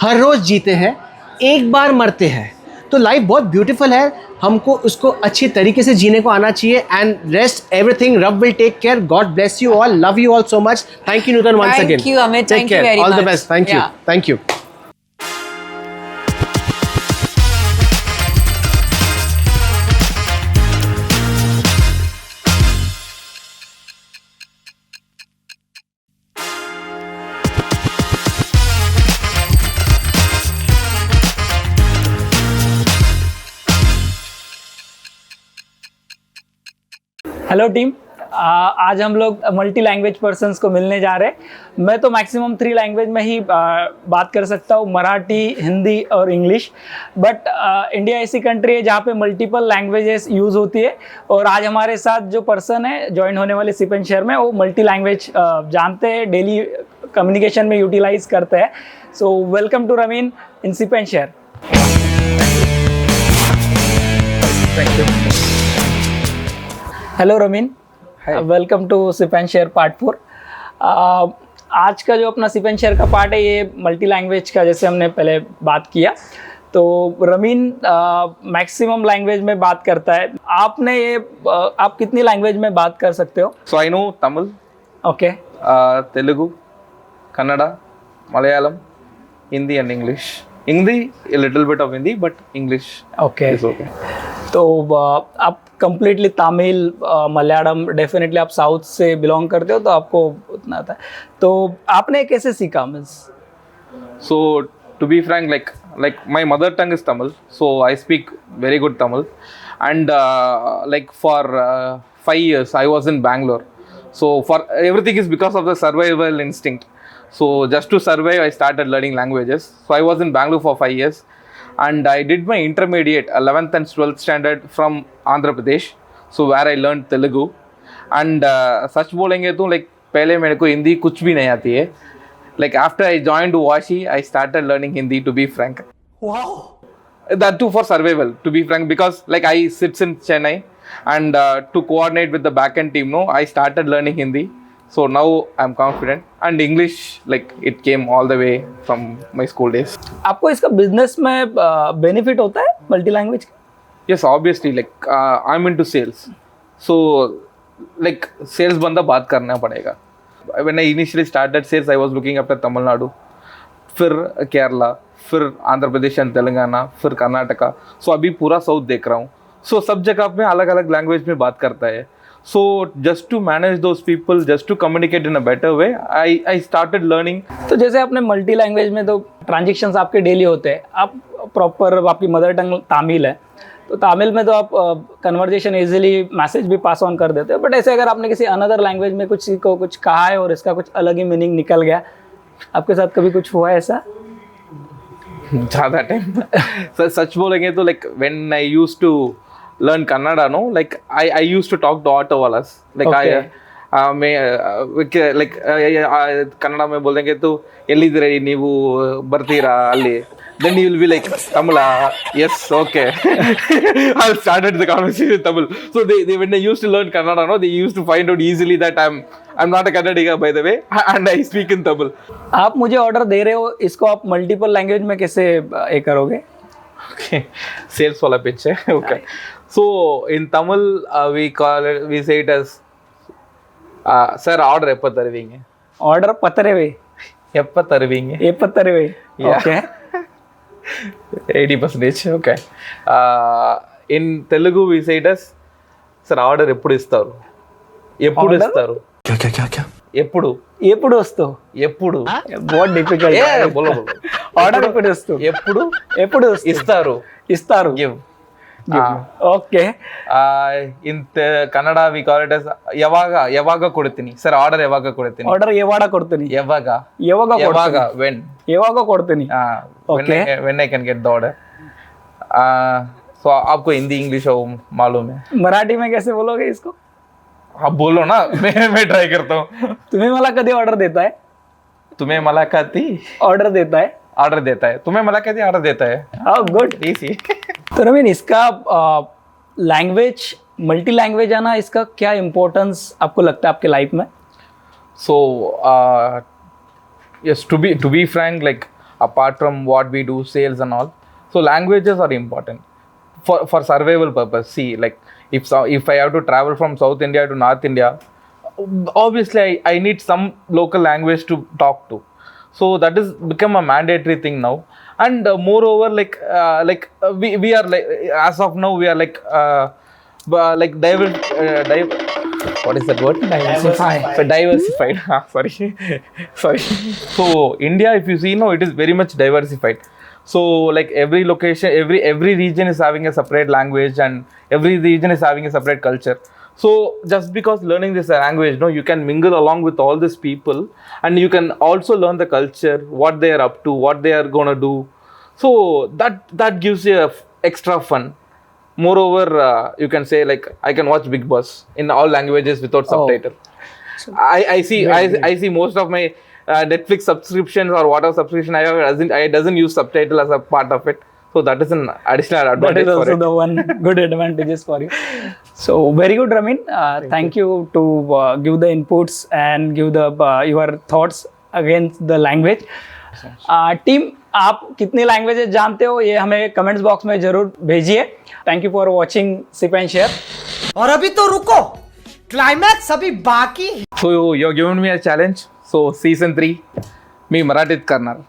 Speaker 4: हर रोज़ जीते हैं, एक बार मरते हैं. तो लाइफ बहुत ब्यूटीफुल है, हमको उसको अच्छी तरीके से जीने को आना चाहिए. एंड रेस्ट एवरीथिंग, रब will take care. God bless you all. Love you all so much. Thank you Nutan once again.
Speaker 5: Thank you Amit.
Speaker 4: Take
Speaker 5: Thank you
Speaker 4: care.
Speaker 5: very
Speaker 4: All
Speaker 5: much.
Speaker 4: the best. Thank you.
Speaker 5: Yeah.
Speaker 4: Thank you.
Speaker 6: Hello team, आज हम लोग multi language persons को मिलने जा रहे हैं. मैं तो मैक्सिमम 3 लैंग्वेज में ही बात कर सकता हूँ, मराठी, हिंदी और इंग्लिश. बट इंडिया ऐसी कंट्री है जहाँ पे मल्टीपल लैंग्वेजेस यूज़ होती है. और आज हमारे साथ जो पर्सन है ज्वाइन होने वाले सिप एंड शेयर में, वो मल्टी लैंग्वेज जानते हैं, डेली कम्युनिकेशन में यूटिलाइज करते हैं. So welcome to Ramin in SIP and share. Hello Ramin, welcome to SIP and share part 4. आज का जो अपना सिप एंड शेयर का पार्ट है, ये मल्टी लैंग्वेज का, जैसे हमने पहले बात किया. तो रमीन मैक्सिमम लैंग्वेज में बात करता है. आपने ये आप कितनी लैंग्वेज में बात कर सकते हो?
Speaker 7: So I know Tamil,
Speaker 6: okay.
Speaker 7: Telugu, Kannada, Malayalam, Hindi and English. Hindi, a little bit of Hindi, but English
Speaker 6: okay.
Speaker 7: is okay.
Speaker 6: तो आप कंप्लीटली तमिल, मलयालम, डेफिनेटली आप साउथ से बिलोंग करते हो तो आपको उतना आता है. तो आपने कैसे सीखा? Means
Speaker 7: So to be frank, like my mother tongue is Tamil, so I speak very good Tamil, and like for 5 years I was in Bangalore. So for everything is because of the survival instinct. So just to survive, I started learning languages. So I was in Bangalore for 5 years, and I did my intermediate 11th and 12th standard from Andhra Pradesh. So where I learned Telugu. And सच बोलेंगे तो like पहले मेरे को हिंदी कुछ भी नहीं आती है. Like after I joined Washi, I started learning Hindi, to be frank. Wow. That too for survival, to be frank, because like I sits in Chennai, and to coordinate with the backend team, no, I started learning Hindi. So now I'm confident, and English, like it came all the way from my school days.
Speaker 6: आपको इसका business में benefit होता है multi language का?
Speaker 7: Yes, obviously, like I'm into sales, so like sales बंदा बात करना पड़ेगा. When I initially started sales, I was looking after Tamil Nadu, फिर केरला, फिर आंध्र प्रदेश एंड तेलंगाना, फिर कर्नाटका. सो अभी पूरा साउथ देख रहा हूँ. सो सब जगह में अलग अलग लैंग्वेज में बात करता है. So just to manage those people, just to communicate in a better way, I started learning.
Speaker 6: तो जैसे आपने मल्टी लैंग्वेज में तो ट्रांजेक्शन्स आपके डेली होते हैं, आप प्रॉपर आपकी मदर टंग तमिल है तो तमिल में तो आप कन्वर्जेशन इजीली मैसेज भी पास ऑन कर देते हो, बट ऐसे अगर आपने किसी अनदर लैंग्वेज में कुछ कहा है और इसका कुछ अलग ही मीनिंग निकल गया, आपके साथ कभी कुछ हुआ है ऐसा?
Speaker 7: ज़्यादा टाइम सच बोलेंगे तो like when I used to learn Kannada, no, like I used to talk to auto walas, like
Speaker 6: Okay.
Speaker 7: like Kannada में बोल देंगे तो ಎಲ್ಲಿದ್ದೀರಾ ನೀವು ಬರ್ತೀರಾ ಅಲ್ಲಿ, then you will be like Tamila, yes, okay. I started the conversation in Tamil. So they when they used to learn Kannada, no, they used to find out easily that I'm not a Kannadiga by the way, and I speak in Tamil.
Speaker 6: आप मुझे order दे रहे हो, इसको आप multiple language में कैसे ये करोगे?
Speaker 7: Okay, sales wala pitch hai. Okay, so in Tamil we say it as sir order eppa tharuvinga.
Speaker 6: Order पतरेवे,
Speaker 7: Eppa tharuvinga.
Speaker 6: ये पतरेवे,
Speaker 7: Yeah.
Speaker 6: Okay
Speaker 7: 80%. Okay, in Telugu we say it as sir order eppudu istaru. Eppudu
Speaker 6: Order?
Speaker 7: istaru.
Speaker 3: क्या क्या क्या क्या
Speaker 7: Eppudu.
Speaker 6: ఎప్పుడు వస్తావు?
Speaker 7: Eppudu.
Speaker 6: बहुत डिफिकल्ट
Speaker 7: Yeah, bolo.
Speaker 6: ఆర్డర్ ఎప్పుడు వస్తావు?
Speaker 7: Eppudu
Speaker 6: ఎప్పుడు వస్తావు?
Speaker 7: istaru.
Speaker 6: ఇస్తారు.
Speaker 7: Give.
Speaker 6: Okay
Speaker 7: In Kannada we call it as ಯಾವಾಗ ಕೊಡ್ತೀನಿ ಸರ್, ಆರ್ಡರ್ ಯಾವಾಗ ಕೊಡ್ತೀನಿ,
Speaker 6: ಆರ್ಡರ್ ಯಾವಾಗ ಕೊಡ್ತೀನಿ,
Speaker 7: ಯಾವಾಗ
Speaker 6: ಯಾವಾಗ
Speaker 7: when
Speaker 6: ಯಾವಾಗ ಕೊಡ್ತೀನಿ.
Speaker 7: when I can get the order. So आपको हिंदी इंग्लिश मालूम है,
Speaker 6: मराठी में कैसे बोलोगे इसको?
Speaker 7: आप बोलो ना. मैं ट्राई करता हूँ.
Speaker 6: तुम्हें मला कधी ऑर्डर देता है?
Speaker 7: तुम्हें मुलाकाती
Speaker 6: ऑर्डर देता है.
Speaker 7: ऑर्डर देता है, तुम्हें मुलाकाती ऑर्डर देता है.
Speaker 6: हाँ गुड.
Speaker 7: इसी.
Speaker 6: तो रवीन, इसका लैंग्वेज मल्टी लैंग्वेज आना, इसका क्या इम्पोर्टेंस आपको लगता है आपके लाइफ में?
Speaker 7: So yes, to be frank, like apart from what we do, sales and all, so languages are important for survival purpose. See, like if I have to travel from South India to North India, obviously I need some local language to talk to. So that is become a mandatory thing now. And moreover, we are like, as of now we are like what is that word? Diversified. Sorry. So India, if you see now, it is very much diversified. So like every location, every region is having a separate language, and every region is having a separate culture. So just because learning this language, no, you can mingle along with all these people, and you can also learn the culture, what they are up to, what they are gonna do. So that gives you extra fun. Moreover, you can say like I can watch Big Boss in all languages without subtitle. I see most of my Netflix subscriptions or whatever subscription I have doesn't use subtitle as a part of it. So that is an additional advantage.
Speaker 6: That is also
Speaker 7: for it.
Speaker 6: the one good advantages for you. So very good, Ramin. Thank you to give the inputs and give the your thoughts against the language. Team, आप कितनी languages जानते हो ये हमें comments box में जरूर भेजिए. Thank you for watching SIP and share.
Speaker 8: और अभी तो रुको, क्लाइमैक्स अभी बाकी.
Speaker 7: So you're giving me a challenge. So season 3 मी मराठीत करणार.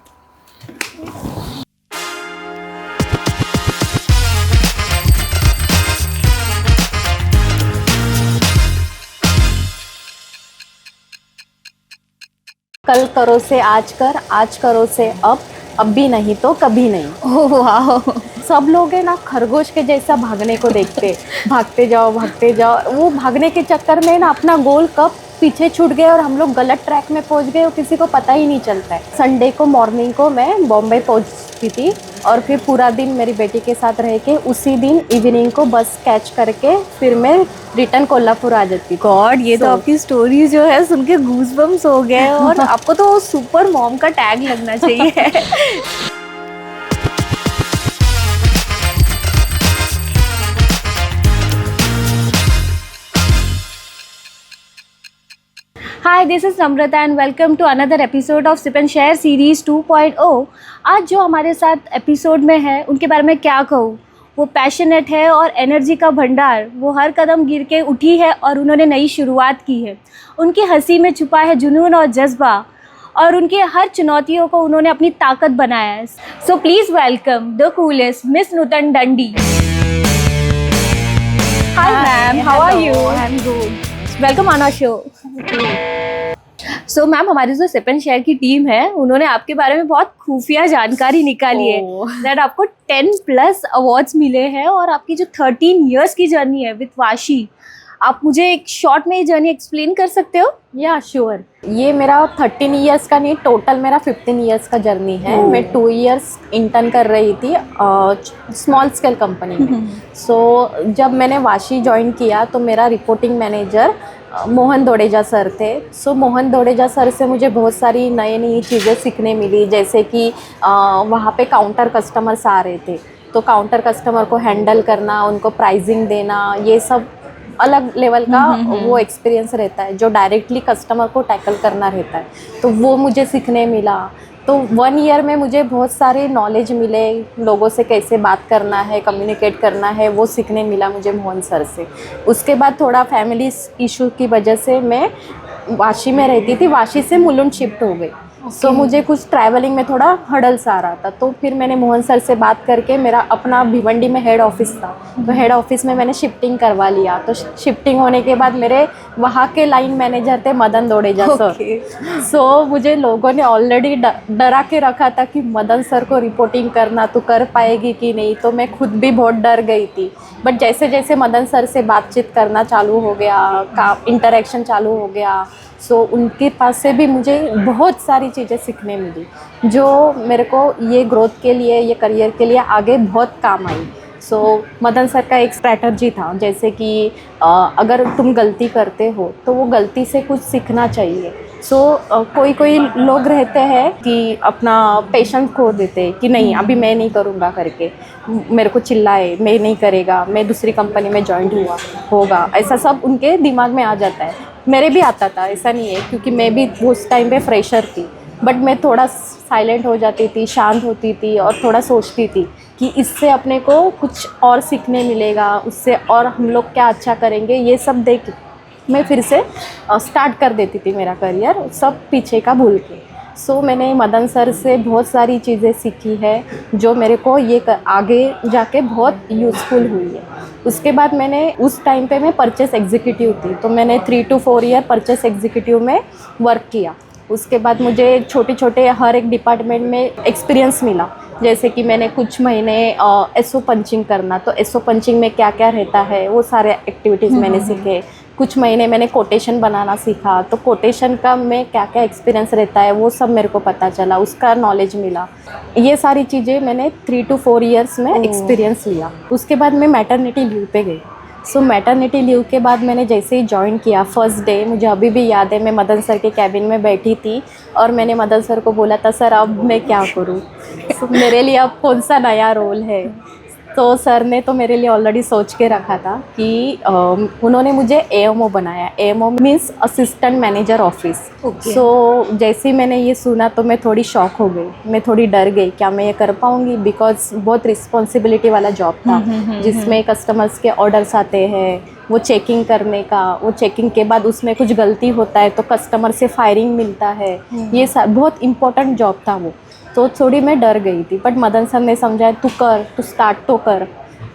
Speaker 9: कल करो से आज कर, आज करो से अब भी नहीं तो कभी नहीं. ओह वाह. सब लोग है ना खरगोश के जैसा भागने को देखते, भागते जाओ. वो भागने के चक्कर में ना अपना गोल कब पीछे छूट गए और हम लोग गलत ट्रैक में पहुंच गए, वो किसी को पता ही नहीं चलता है. संडे को मॉर्निंग को मैं बॉम्बे पहुंचती थी और फिर पूरा दिन मेरी बेटी के साथ रह के उसी दिन इवनिंग को बस कैच करके फिर मैं रिटर्न कोल्हापुर आ जाती.
Speaker 5: गॉड, ये तो आपकी स्टोरी जो है सुन के गूज़बम्स हो गए, और आपको तो सुपर मॉम का टैग लगना चाहिए.
Speaker 9: Hi, this is Namrata and welcome to another episode of Sip and Share series 2.0. आज जो हमारे साथ एपिसोड में है उनके बारे में क्या कहूँ. वो पैशनेट है और एनर्जी का भंडार. वो हर कदम गिर के उठी है और उन्होंने नई शुरुआत की है. उनकी हंसी में छुपा है जुनून और जज्बा, और उनके हर चुनौतियों को उन्होंने अपनी ताकत बनाया है. So please welcome the coolest Miss Nutan Dandi. Hi ma'am. how are you?
Speaker 10: I'm good. Welcome on our show. So ma'am, हमारी जो सिप एंड शेयर की टीम है उन्होंने आपके बारे में बहुत खुफिया जानकारी निकाली है दैट आपको 10+ अवार्ड्स मिले हैं और आपकी जो 13 इयर्स की जर्नी है विद वाशी, आप मुझे एक शॉर्ट में ये जर्नी एक्सप्लेन कर सकते हो?
Speaker 9: या श्योर, ये मेरा 13 इयर्स का नहीं, टोटल मेरा 15 इयर्स का जर्नी है। मैं 2 इयर्स इंटर्न कर रही थी स्मॉल स्केल कंपनी में। सो जब मैंने वाशी ज्वाइन किया तो मेरा reporting manager Mohan Dodeja sir थे। सो मोहन दोडेजा सर से मुझे बहुत सारी नई चीज़ें सीखने मिली, जैसे कि वहाँ पे काउंटर कस्टमर्स आ रहे थे तो काउंटर कस्टमर को हैंडल करना, उनको प्राइसिंग देना, ये सब अलग लेवल का वो एक्सपीरियंस रहता है जो डायरेक्टली कस्टमर को टैकल करना रहता है, तो वो मुझे सीखने मिला। तो 1 ईयर में मुझे बहुत सारे नॉलेज मिले, लोगों से कैसे बात करना है, कम्युनिकेट करना है, वो सीखने मिला मुझे मोहन सर से। उसके बाद थोड़ा फैमिली इशू की वजह से मैं वाशी में रहती थी, वाशी से मुलुंड शिफ्ट हो गई। सो मुझे कुछ ट्रैवलिंग में थोड़ा हडल्स आ रहा था, तो फिर मैंने मोहन सर से बात करके, मेरा अपना भिवंडी में हेड ऑफिस था तो हेड ऑफिस में मैंने शिफ्टिंग करवा लिया। तो शिफ्टिंग होने के बाद मेरे वहाँ के लाइन मैनेजर थे मदन दोडेजा सर। सो मुझे लोगों ने ऑलरेडी डरा के रखा था कि मदन सर को रिपोर्टिंग करना तो कर पाएगी कि नहीं, तो मैं खुद भी बहुत डर गई थी। बट जैसे जैसे मदन सर से बातचीत करना चालू हो गया, इंटरेक्शन चालू हो गया, सो उनके पास से भी मुझे बहुत सारी चीज़ें सीखने मिली जो मेरे को ये ग्रोथ के लिए, ये करियर के लिए आगे बहुत काम आई। सो मदन सर का एक स्ट्रैटर्जी था, जैसे कि अगर तुम गलती करते हो तो वो गलती से कुछ सीखना चाहिए। सो कोई लोग रहते हैं कि अपना पेशेंस खो देते कि नहीं अभी मैं नहीं करूँगा करके, मेरे को चिल्लाए, मैं नहीं करेगा, मैं दूसरी कंपनी में जॉइन होगा, ऐसा सब उनके दिमाग में आ जाता है। मेरे भी आता था, ऐसा नहीं है, क्योंकि मैं भी उस टाइम पे फ्रेशर थी। बट मैं थोड़ा साइलेंट हो जाती थी, शांत होती थी और थोड़ा सोचती थी कि इससे अपने को कुछ और सीखने मिलेगा, उससे और हम लोग क्या अच्छा करेंगे, ये सब देख मैं फिर से स्टार्ट कर देती थी मेरा करियर, सब पीछे का भूल के। सो मैंने मदन सर से बहुत सारी चीज़ें सीखी है जो मेरे को ये आगे जाके बहुत यूज़फुल हुई है। उसके बाद मैंने उस टाइम पे मैं परचेस एग्जीक्यूटिव थी, तो मैंने 3 to 4 ईयर परचेस एग्जीक्यूटिव में वर्क किया। उसके बाद मुझे छोटे छोटे हर एक डिपार्टमेंट में एक्सपीरियंस मिला, जैसे कि मैंने कुछ महीने एसओ पंचिंग करना, तो एसओ पंचिंग में क्या क्या रहता है वो सारे एक्टिविटीज़ मैंने सीखे। कुछ महीने मैंने कोटेशन बनाना सीखा, तो कोटेशन का में क्या क्या एक्सपीरियंस रहता है वो सब मेरे को पता चला, उसका नॉलेज मिला। ये सारी चीज़ें मैंने 3 to 4 ईयर्स में एक्सपीरियंस लिया। उसके बाद मैं मैटरनिटी लीव पे गई। सो मैटरनिटी लीव के बाद मैंने जैसे ही ज्वाइन किया, फर्स्ट डे मुझे अभी भी याद है, मैं मदन सर के कैबिन में बैठी थी और मैंने मदन सर को बोला था, सर अब मैं क्या करूँ, मेरे लिए अब कौन सा नया रोल है। तो सर ने तो मेरे लिए ऑलरेडी सोच के रखा था कि उन्होंने मुझे एएमओ बनाया। AMO means assistant manager office. So जैसे ही मैंने ये सुना तो मैं थोड़ी शॉक हो गई, मैं थोड़ी डर गई, क्या मैं ये कर पाऊँगी, बिकॉज बहुत रिस्पॉन्सिबिलिटी वाला जॉब था जिसमें कस्टमर्स के ऑर्डर्स आते हैं, वो चेकिंग करने का, वो चेकिंग के बाद उसमें कुछ गलती होता है तो कस्टमर से फायरिंग मिलता है, ये बहुत इम्पोर्टेंट जॉब था वो। तो थोड़ी मैं डर गई थी, बट मदन सर ने समझाया तू कर, तू स्टार्ट तो कर,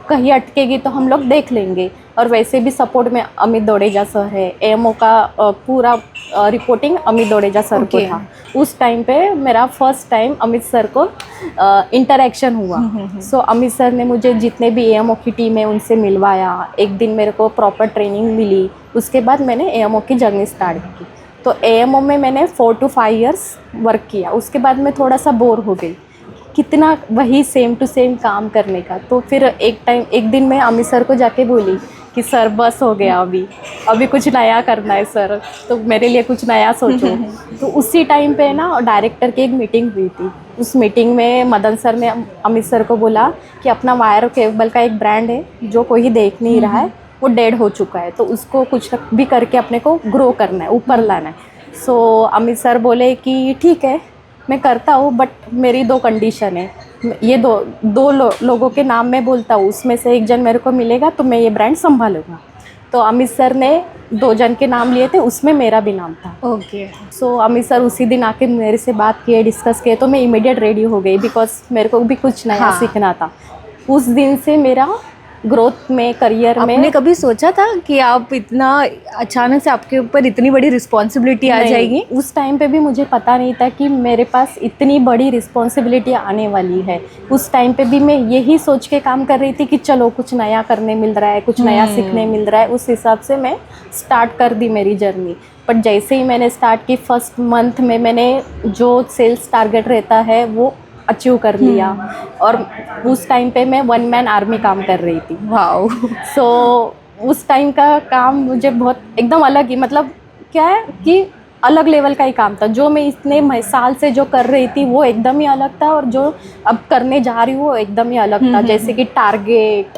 Speaker 9: कहीं अटकेगी तो हम लोग देख लेंगे। और वैसे भी सपोर्ट में अमित दोडेजा सर है, एएमओ का पूरा रिपोर्टिंग अमित दोडेजा सर को था। उस टाइम पे मेरा फर्स्ट टाइम अमित सर को इंटरेक्शन हुआ। सो अमित सर ने मुझे जितने भी एएमओ की टीम है उनसे मिलवाया, एक दिन मेरे को प्रॉपर ट्रेनिंग मिली। उसके बाद मैंने एएमओ की जर्नी स्टार्ट की। तो एएमओ में मैंने 4 to 5 ईयर्स वर्क किया। उसके बाद मैं थोड़ा सा बोर हो गई, कितना वही सेम टू सेम काम करने का। तो फिर एक दिन मैं अमित सर को जाके बोली कि सर बस हो गया, अभी कुछ नया करना है सर, तो मेरे लिए कुछ नया सोचो। तो उसी टाइम पे ना डायरेक्टर की एक मीटिंग हुई थी। उस मीटिंग में मदन सर ने अमित सर को बोला कि अपना वायर केबल का एक ब्रांड है जो कोई देख नहीं रहा है, वो डेड हो चुका है, तो उसको कुछ भी करके अपने को ग्रो करना है, ऊपर लाना है। सो अमित सर बोले कि ठीक है मैं करता हूँ, बट मेरी 2 कंडीशन है। ये दो लोगों के नाम मैं बोलता हूँ, उसमें से एक जन मेरे को मिलेगा तो मैं ये ब्रांड संभालूंगा। तो अमित सर ने 2 जन के नाम लिए थे, उसमें मेरा भी नाम था।
Speaker 10: ओके।
Speaker 9: सो अमित सर उसी दिन आके मेरे से बात किए, डिस्कस किए, तो मैं इमीडिएट रेडी हो गई, बिकॉज मेरे को भी कुछ नया सीखना था। उस दिन से मेरा ग्रोथ में, करियर में।
Speaker 10: आपने कभी सोचा था कि आप इतना अचानक से आपके ऊपर इतनी बड़ी रिस्पॉन्सिबिलिटी आ
Speaker 9: नहीं,
Speaker 10: जाएगी?
Speaker 9: उस टाइम पे भी मुझे पता नहीं था कि मेरे पास इतनी बड़ी रिस्पॉन्सिबिलिटी आने वाली है। उस टाइम पे भी मैं यही सोच के काम कर रही थी कि चलो कुछ नया करने मिल रहा है, कुछ नया सीखने मिल रहा है। उस हिसाब से मैं स्टार्ट कर दी मेरी जर्नी। बट जैसे ही मैंने स्टार्ट की, फर्स्ट मंथ में मैंने जो सेल्स टारगेट रहता है वो अचीव कर लिया। और उस टाइम पे मैं 1 मैन आर्मी काम कर रही थी।
Speaker 10: वाओ।
Speaker 9: सो उस टाइम का काम मुझे बहुत एकदम अलग ही, मतलब क्या है कि अलग लेवल का ही काम था। जो मैं इतने साल से जो कर रही थी वो एकदम ही अलग था, और जो अब करने जा रही हूँ वो एकदम ही अलग था। जैसे कि टारगेट,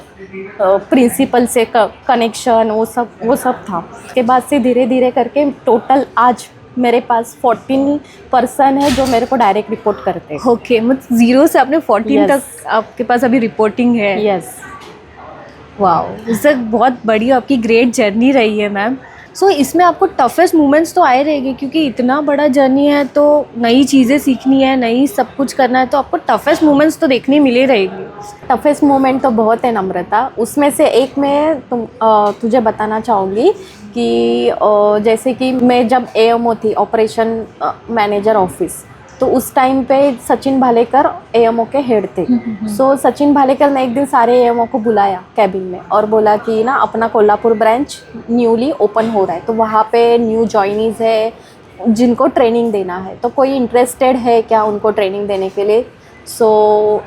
Speaker 9: प्रिंसिपल से कनेक्शन, वो सब था। उसके बाद से धीरे धीरे करके टोटल आज मेरे पास 14 पर्सन है जो मेरे को डायरेक्ट रिपोर्ट करते हैं।
Speaker 10: ओके, मतलब 0 से आपने 14
Speaker 9: Yes.
Speaker 10: तक आपके पास अभी रिपोर्टिंग है।
Speaker 9: यस।
Speaker 10: वाओ, इससे बहुत बड़ी आपकी ग्रेट जर्नी रही है मैम। सो इसमें आपको टफेस्ट मोमेंट्स तो आए रहेंगे, क्योंकि इतना बड़ा जर्नी है तो नई चीज़ें सीखनी है, नई सब कुछ करना है, तो आपको टफेस्ट मोमेंट्स तो देखने मिले रहेंगे।
Speaker 9: टफेस्ट मोमेंट तो बहुत है नम्रता। उसमें से एक मैं तुझे बताना चाहूँगी कि जैसे कि मैं जब AMO थी, ऑपरेशन मैनेजर ऑफिस, तो उस टाइम पे सचिन भालेकर AMO के हेड थे। सो सचिन भालेकर ने एक दिन सारे AMO को बुलाया कैबिन में और बोला कि ना अपना कोल्हापुर ब्रांच न्यूली ओपन हो रहा है, तो वहाँ पे न्यू जॉइनीज़ है जिनको ट्रेनिंग देना है, तो कोई इंटरेस्टेड है क्या उनको ट्रेनिंग देने के लिए। सो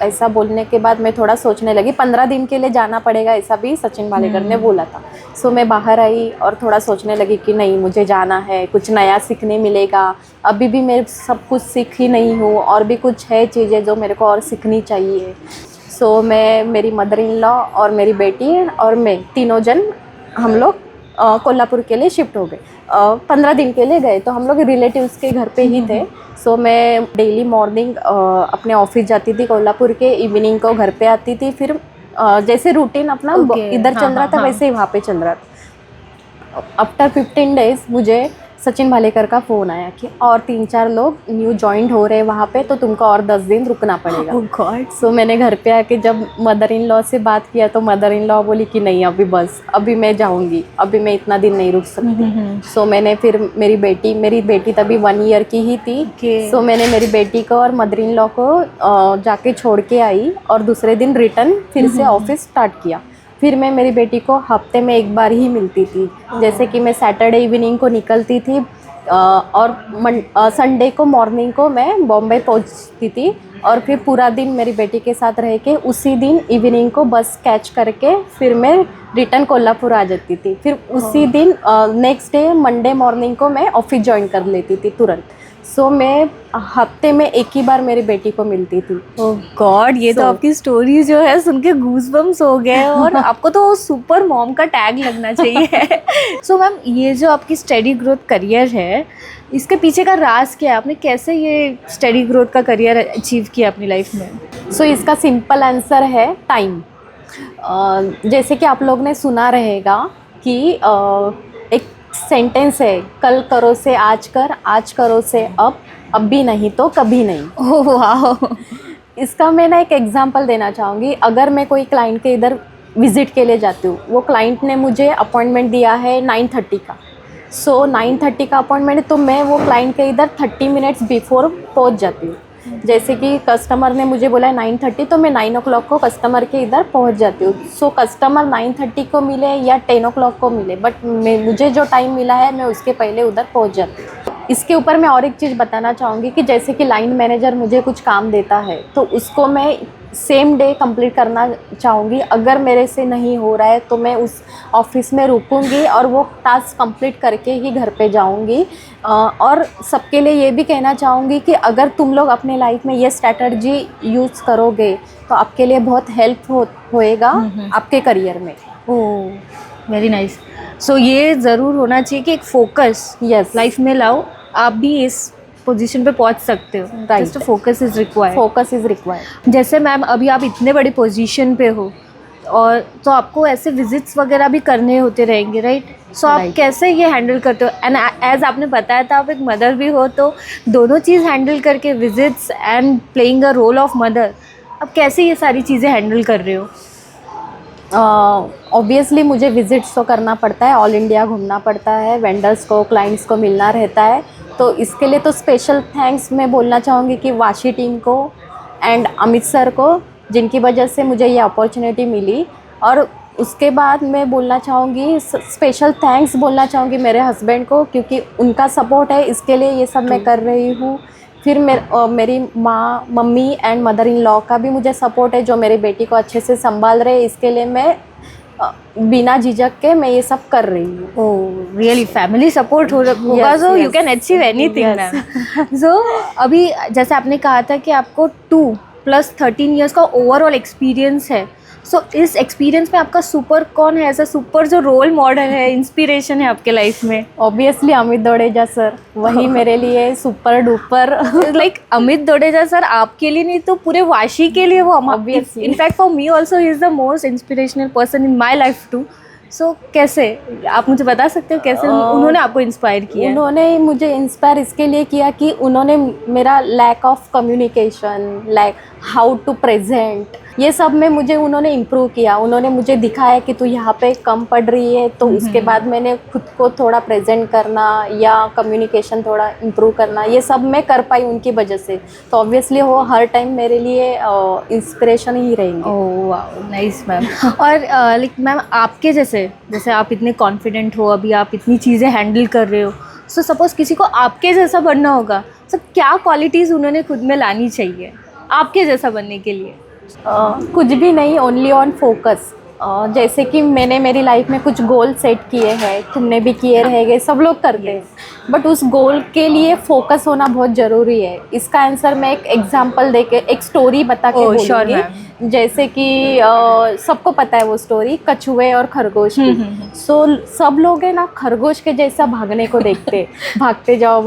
Speaker 9: ऐसा बोलने के बाद मैं थोड़ा सोचने लगी। 15 दिन के लिए जाना पड़ेगा ऐसा भी सचिन भालेकर ने बोला था। सो मैं बाहर आई और थोड़ा सोचने लगी कि नहीं, मुझे जाना है, कुछ नया सीखने मिलेगा। अभी भी मैं सब कुछ सीख ही नहीं हूँ, और भी कुछ है चीज़ें जो मेरे को और सीखनी चाहिए। सो मैं, मेरी मदर इन लॉ और मेरी बेटी और मैं, तीनों जन हम लोग कोल्हापुर के लिए शिफ्ट हो गए। 15 दिन के लिए गए, तो हम लोग रिलेटिव्स के घर पे ही थे। सो मैं डेली मॉर्निंग अपने ऑफिस जाती थी कोल्हापुर के, इवनिंग को घर पे आती थी। फिर जैसे रूटीन अपना इधर चल रहा था वैसे ही वहाँ पे चल रहा था। आफ्टर 15 डेज मुझे सचिन भालेकर का फ़ोन आया कि और 3-4 लोग न्यू जॉइंट हो रहे हैं वहाँ पे, तो तुमको और 10 दिन रुकना पड़ेगा।
Speaker 10: ओह गॉड।
Speaker 9: सो मैंने घर पे आके जब मदर इन लॉ से बात किया, तो मदर इन लॉ बोली कि नहीं अभी बस, अभी मैं जाऊँगी, अभी मैं इतना दिन नहीं रुक सकती। सो मैंने फिर मेरी बेटी तभी 1 ईयर की ही थी। सो मैंने मेरी बेटी को और मदर इन लॉ को जाके छोड़ के आई, और दूसरे दिन रिटर्न फिर से ऑफिस स्टार्ट किया। फिर मैं मेरी बेटी को हफ्ते में एक बार ही मिलती थी। जैसे कि मैं सैटरडे इवनिंग को निकलती थी, और संडे को मॉर्निंग को मैं बॉम्बे पहुंचती थी, और फिर पूरा दिन मेरी बेटी के साथ रह के उसी दिन इवनिंग को बस कैच करके फिर मैं रिटर्न कोल्हापुर आ जाती थी। फिर उसी दिन नेक्स्ट डे मंडे मॉर्निंग को मैं ऑफिस ज्वाइन कर लेती थी तुरंत। सो मैं हफ्ते में एक ही बार मेरी बेटी को मिलती थी।
Speaker 10: ओह गॉड, ये तो आपकी स्टोरी जो है सुन के गूज़बम्स हो गए, और आपको तो सुपर मॉम का टैग लगना चाहिए। सो मैम, ये जो आपकी स्टडी ग्रोथ करियर है, इसके पीछे का राज क्या है? आपने कैसे ये स्टडी ग्रोथ का करियर अचीव किया अपनी लाइफ में?
Speaker 9: सो इसका सिंपल आंसर है टाइम। जैसे कि आप लोग ने सुना रहेगा कि एक सेंटेंस है, कल करो से आज कर, आज करो से अब भी नहीं तो कभी नहीं।
Speaker 10: ओह वाह।
Speaker 9: इसका मैं ना एक एग्जांपल देना चाहूँगी। अगर मैं कोई क्लाइंट के इधर विजिट के लिए जाती हूँ, वो क्लाइंट ने मुझे अपॉइंटमेंट दिया है 9:30 का। सो 9:30 का अपॉइंटमेंट, तो मैं वो क्लाइंट के इधर 30 मिनट्स बिफोर पहुँच जाती हूँ। जैसे कि कस्टमर ने मुझे बोला है 9:30, तो मैं 9 o'clock को कस्टमर के इधर पहुंच जाती हूँ। सो कस्टमर 9:30 को मिले या 10 o'clock को मिले, बट मुझे जो टाइम मिला है मैं उसके पहले उधर पहुंच जाती हूँ। इसके ऊपर मैं और एक चीज़ बताना चाहूँगी कि जैसे कि लाइन मैनेजर मुझे कुछ काम देता है, तो उसको मैं सेम डे कंप्लीट करना चाहूँगी। अगर मेरे से नहीं हो रहा है तो मैं उस ऑफिस में रुकूँगी और वो टास्क कंप्लीट करके ही घर पे जाऊँगी। और सबके लिए ये भी कहना चाहूँगी कि अगर तुम लोग अपने लाइफ में ये स्ट्रैटेजी यूज़ करोगे तो आपके लिए बहुत हेल्प होएगा आपके करियर में।
Speaker 10: Oh very nice. सो ये ज़रूर होना चाहिए कि एक फोकस लाइफ में लाओ, आप भी इस पोजीशन पे पहुंच सकते हो। Just focus is required.
Speaker 9: Focus is required.
Speaker 10: जैसे मैम अभी आप इतने बड़ी पोजीशन पे हो, और तो आपको ऐसे विजिट्स वगैरह भी करने होते रहेंगे, राइट? सो आप कैसे ये हैंडल करते हो? एंड एज आपने बताया था आप एक मदर भी हो, तो दोनों चीज़ हैंडल करके, visits and playing a role of mother, आप कैसे ये सारी चीज़ें हैंडल कर रहे हो?
Speaker 9: ऑब्वियसली मुझे विजिट्स तो करना पड़ता है, ऑल इंडिया घूमना पड़ता है, वेंडर्स को क्लाइंट्स को मिलना रहता है, तो इसके लिए तो स्पेशल थैंक्स मैं बोलना चाहूँगी कि वाशी टीम को एंड अमित सर को, जिनकी वजह से मुझे ये अपॉर्चुनिटी मिली। और उसके बाद मैं बोलना चाहूँगी, स्पेशल थैंक्स बोलना चाहूँगी मेरे हस्बैंड को, क्योंकि उनका सपोर्ट है, इसके लिए ये सब मैं कर रही हूँ। फिर मेरी माँ, mummy and mother in law का भी मुझे सपोर्ट है, जो मेरी बेटी को अच्छे से संभाल रहे हैं, इसके लिए मैं बिना झिझक के मैं ये सब कर रही हूँ।
Speaker 10: ओह रियली, फैमिली सपोर्ट होगा तो you can achieve anything ma'am. So अभी जैसे आपने कहा था कि आपको 2+13 ईयर्स का ओवरऑल एक्सपीरियंस है, सो इस एक्सपीरियंस में आपका सुपर कौन है, ऐसा सुपर जो रोल मॉडल है, इंस्पिरेशन है आपके लाइफ में?
Speaker 9: ऑब्वियसली अमित दोडेजा सर, वही मेरे लिए super duper.
Speaker 10: Like Amit Dodeja sir आपके लिए नहीं तो पूरे वाशी के लिए वो
Speaker 9: Obviously.
Speaker 10: In fact for me also he is the most inspirational person in my life too. So कैसे, आप मुझे बता सकते हो कैसे उन्होंने आपको इंस्पायर किया?
Speaker 9: उन्होंने मुझे इंस्पायर इसके लिए किया कि उन्होंने मेरा lack of communication, like how to present, ये सब में मुझे उन्होंने इम्प्रूव किया। उन्होंने मुझे दिखाया कि तू यहाँ पे कम पढ़ रही है, तो उसके बाद मैंने खुद को थोड़ा प्रेजेंट करना या कम्युनिकेशन थोड़ा इम्प्रूव करना, ये सब मैं कर पाई उनकी वजह से। तो ऑब्वियसली वो हर टाइम मेरे लिए इंस्पिरेशन ही रहेंगे।
Speaker 10: Oh wow, nice ma'am. और लाइक मैम आपके जैसे आप इतने कॉन्फिडेंट हो, अभी आप इतनी चीज़ें हैंडल कर रहे हो, सो सपोज़ किसी को आपके जैसा बनना होगा, सो क्या क्वालिटीज़ उन्होंने खुद में लानी चाहिए आपके जैसा बनने के लिए?
Speaker 9: कुछ भी नहीं, ओनली ऑन फोकस। जैसे कि मैंने मेरी लाइफ में कुछ गोल सेट किए हैं, तुमने भी किए रहेंगे, सब लोग करते हैं, बट उस गोल के लिए फोकस होना बहुत ज़रूरी है। इसका आंसर मैं एक एग्जांपल देके, एक स्टोरी बता के बोलूँगी। जैसे कि सबको पता है वो स्टोरी, कछुए और खरगोश की। सो सब लोग है ना खरगोश के जैसा भागने को देखते, भागते जाओ,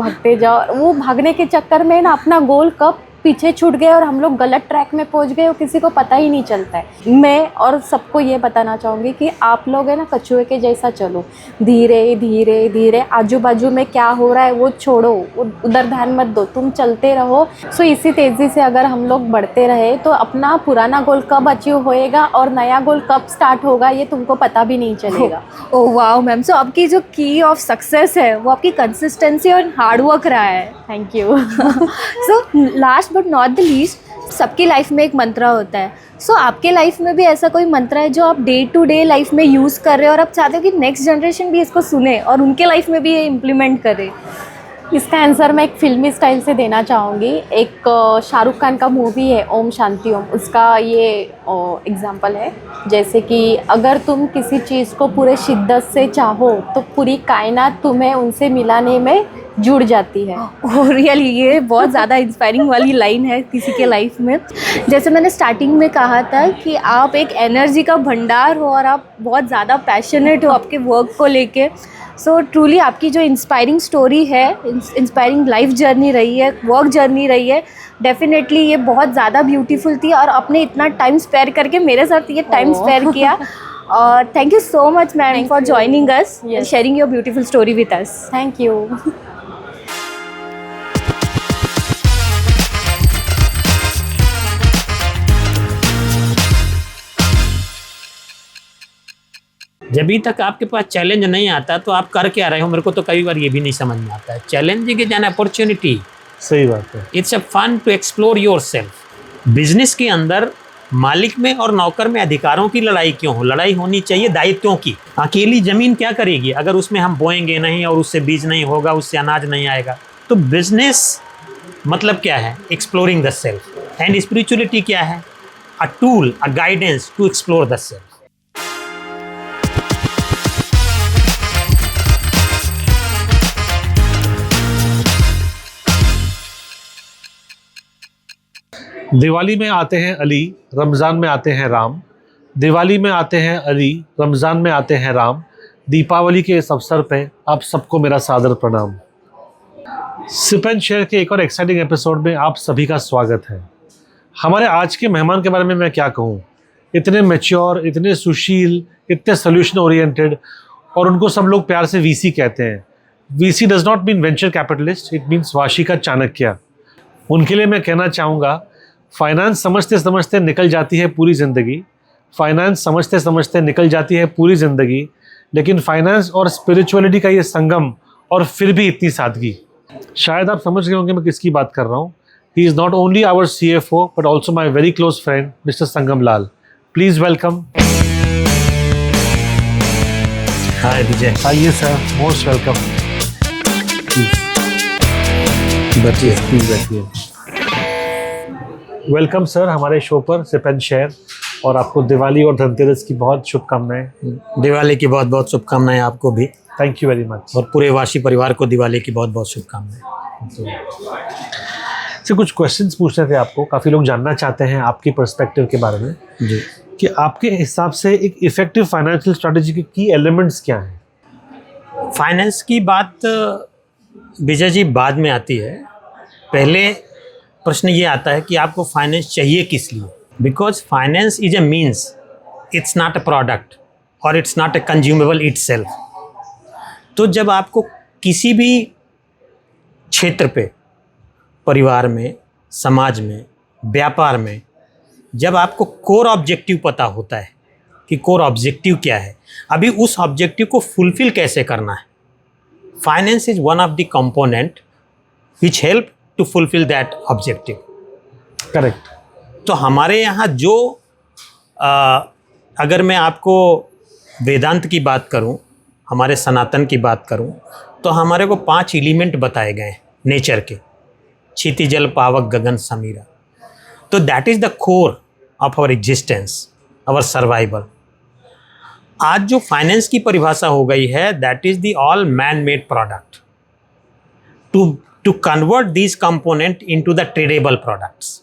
Speaker 9: वो भागने के चक्कर में ना अपना गोल कब पीछे छूट गए और हम लोग गलत ट्रैक में पहुंच गए, और किसी को पता ही नहीं चलता है। मैं और सबको ये बताना चाहूँगी कि आप लोग है ना कछुए के जैसा चलो, धीरे धीरे धीरे, आजू बाजू में क्या हो रहा है वो छोड़ो, उधर ध्यान मत दो, तुम चलते रहो। सो इसी तेज़ी से अगर हम लोग बढ़ते रहे तो अपना पुराना गोल कब अचीव होएगा और नया गोल कब स्टार्ट होगा ये तुमको पता भी नहीं चलेगा।
Speaker 10: ओह वाओ मैम, सो आपकी जो की ऑफ सक्सेस है वो आपकी कंसिस्टेंसी और हार्डवर्क रहा है।
Speaker 9: Thank you.
Speaker 10: So last but not the least, सबकी लाइफ में एक मंत्रा होता है, सो आपके लाइफ में भी ऐसा कोई मंत्रा है जो आप डे टू डे लाइफ में यूज़ कर रहे हो और आप चाहते हो कि नेक्स्ट जनरेशन भी इसको सुने और उनके लाइफ में भी ये इम्प्लीमेंट करे?
Speaker 9: इसका आंसर मैं एक फिल्मी स्टाइल से देना चाहूँगी। एक शाहरुख खान का मूवी है ओम शांति ओम, उसका ये एग्जाम्पल है। जैसे कि अगर तुम किसी चीज़ को पूरे शिद्दत से चाहो तो पूरी कायनात तुम्हें उनसे मिलाने में जुड़ जाती है।
Speaker 10: ओह रियली, ये बहुत ज़्यादा इंस्पायरिंग वाली लाइन है किसी के लाइफ में। जैसे मैंने स्टार्टिंग में कहा था कि आप एक एनर्जी का भंडार हो और आप बहुत ज़्यादा पैशनेट हो आपके वर्क को लेके। सो ट्रूली आपकी जो इंस्पायरिंग स्टोरी है, इंस्पायरिंग लाइफ जर्नी रही है, वर्क जर्नी रही है, डेफिनेटली ये बहुत ज़्यादा ब्यूटीफुल थी और आपने इतना टाइम स्पेयर करके मेरे साथ ये टाइम स्पेयर किया। और thank you so much ma'am for joining us and sharing your beautiful story with us.
Speaker 9: Thank you.
Speaker 11: जब तक आपके पास चैलेंज नहीं आता तो आप कर क्या रहे हो, मेरे को तो कई बार ये भी नहीं समझ में आता है। Challenging is an opportunity.
Speaker 2: सही बात है।
Speaker 11: It's a fun to explore yourself. Business के अंदर मालिक में और नौकर में अधिकारों की लड़ाई क्यों हो? लड़ाई होनी चाहिए दायित्वों की। अकेली जमीन क्या करेगी अगर उसमें हम बोएंगे नहीं और उससे बीज नहीं होगा, उससे अनाज नहीं आएगा। तो बिजनेस मतलब क्या है? Exploring the self. And spirituality क्या है? A tool, a guidance to explore the self.
Speaker 12: Diwali में आते हैं अली, रमज़ान में आते हैं राम। दिवाली में आते हैं अली, रमज़ान में आते हैं राम। दीपावली के इस अवसर पे आप सबको मेरा सादर प्रणाम। सिप एंड शेयर के एक और एक्साइटिंग एपिसोड में आप सभी का स्वागत है। हमारे आज के मेहमान के बारे में मैं क्या कहूँ, इतने मैच्योर, इतने सुशील, इतने सोल्यूशन ओरिएंटेड, और उनको सब लोग प्यार से वीसी कहते हैं। VC does not mean venture capitalist, it means Vashi का चाणक्य। उनके लिए मैं कहना चाहूँगा, फाइनेंस समझते समझते निकल जाती है पूरी ज़िंदगी, फाइनेंस समझते समझते निकल जाती है पूरी ज़िंदगी, लेकिन फाइनेंस और स्पिरिचुअलिटी का ये संगम और फिर भी इतनी सादगी। शायद आप समझ गए होंगे मैं किसकी बात कर रहा हूँ। He is not only our CFO but also my very close friend Mister Sangam Lal. Please welcome.
Speaker 11: Hi Vijay.
Speaker 12: आइए सर, मोस्ट वेलकम।
Speaker 11: बैठिए।
Speaker 12: प्लीज़ बैठिए। वेलकम सर हमारे शो पर सिप एंड शेयर, और आपको दिवाली और धनतेरस की बहुत शुभकामनाएं।
Speaker 11: दिवाली की बहुत बहुत शुभकामनाएं आपको भी।
Speaker 12: Thank you very much.
Speaker 11: और पूरे वाशी परिवार को दिवाली की बहुत बहुत शुभकामनाएं।
Speaker 12: से कुछ क्वेश्चंस पूछने थे आपको, काफ़ी लोग जानना चाहते हैं आपकी पर्सपेक्टिव के बारे में
Speaker 11: जी,
Speaker 12: कि आपके हिसाब से एक इफेक्टिव फाइनेंशियल स्ट्रेटजी के की एलिमेंट्स क्या हैं।
Speaker 11: फाइनेंस की बात विजय जी बाद में आती है। पहले प्रश्न ये आता है कि आपको फाइनेंस चाहिए किस लिए। Because finance is a means, it's not a product और it's not a consumable itself. तो जब आपको किसी भी क्षेत्र पे, परिवार में, समाज में, व्यापार में, जब आपको कोर ऑब्जेक्टिव पता होता है कि कोर ऑब्जेक्टिव क्या है, अभी उस ऑब्जेक्टिव को फुलफिल कैसे करना है, finance is one of the component which help to fulfil that objective.
Speaker 12: Correct.
Speaker 11: तो हमारे यहाँ जो अगर मैं आपको वेदांत की बात करूँ, हमारे सनातन की बात करूँ, तो हमारे को 5 एलिमेंट बताए गए हैं नेचर के, क्षिति जल पावक गगन समीरा। तो that is the core of our existence, our survival. आज जो फाइनेंस की परिभाषा हो गई है, that is the all man made product to convert these component into the tradeable products.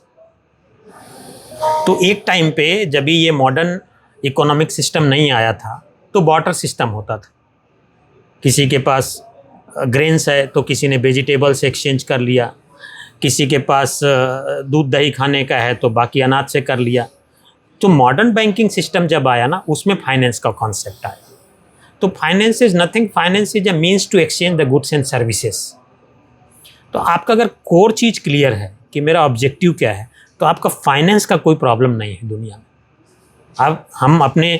Speaker 11: तो एक टाइम पे जब ये मॉडर्न इकोनॉमिक सिस्टम नहीं आया था तो बार्टर सिस्टम होता था। किसी के पास ग्रेन्स है तो किसी ने वेजिटेबल से एक्सचेंज कर लिया, किसी के पास दूध दही खाने का है तो बाकी अनाज से कर लिया। तो मॉडर्न बैंकिंग सिस्टम जब आया ना, उसमें फाइनेंस का कॉन्सेप्ट आया। तो finance is nothing, finance is a means to exchange the goods and services. तो आपका अगर कोर चीज़ क्लियर है कि मेरा ऑब्जेक्टिव क्या है, तो आपका फाइनेंस का कोई प्रॉब्लम नहीं है दुनिया में। अब हम अपने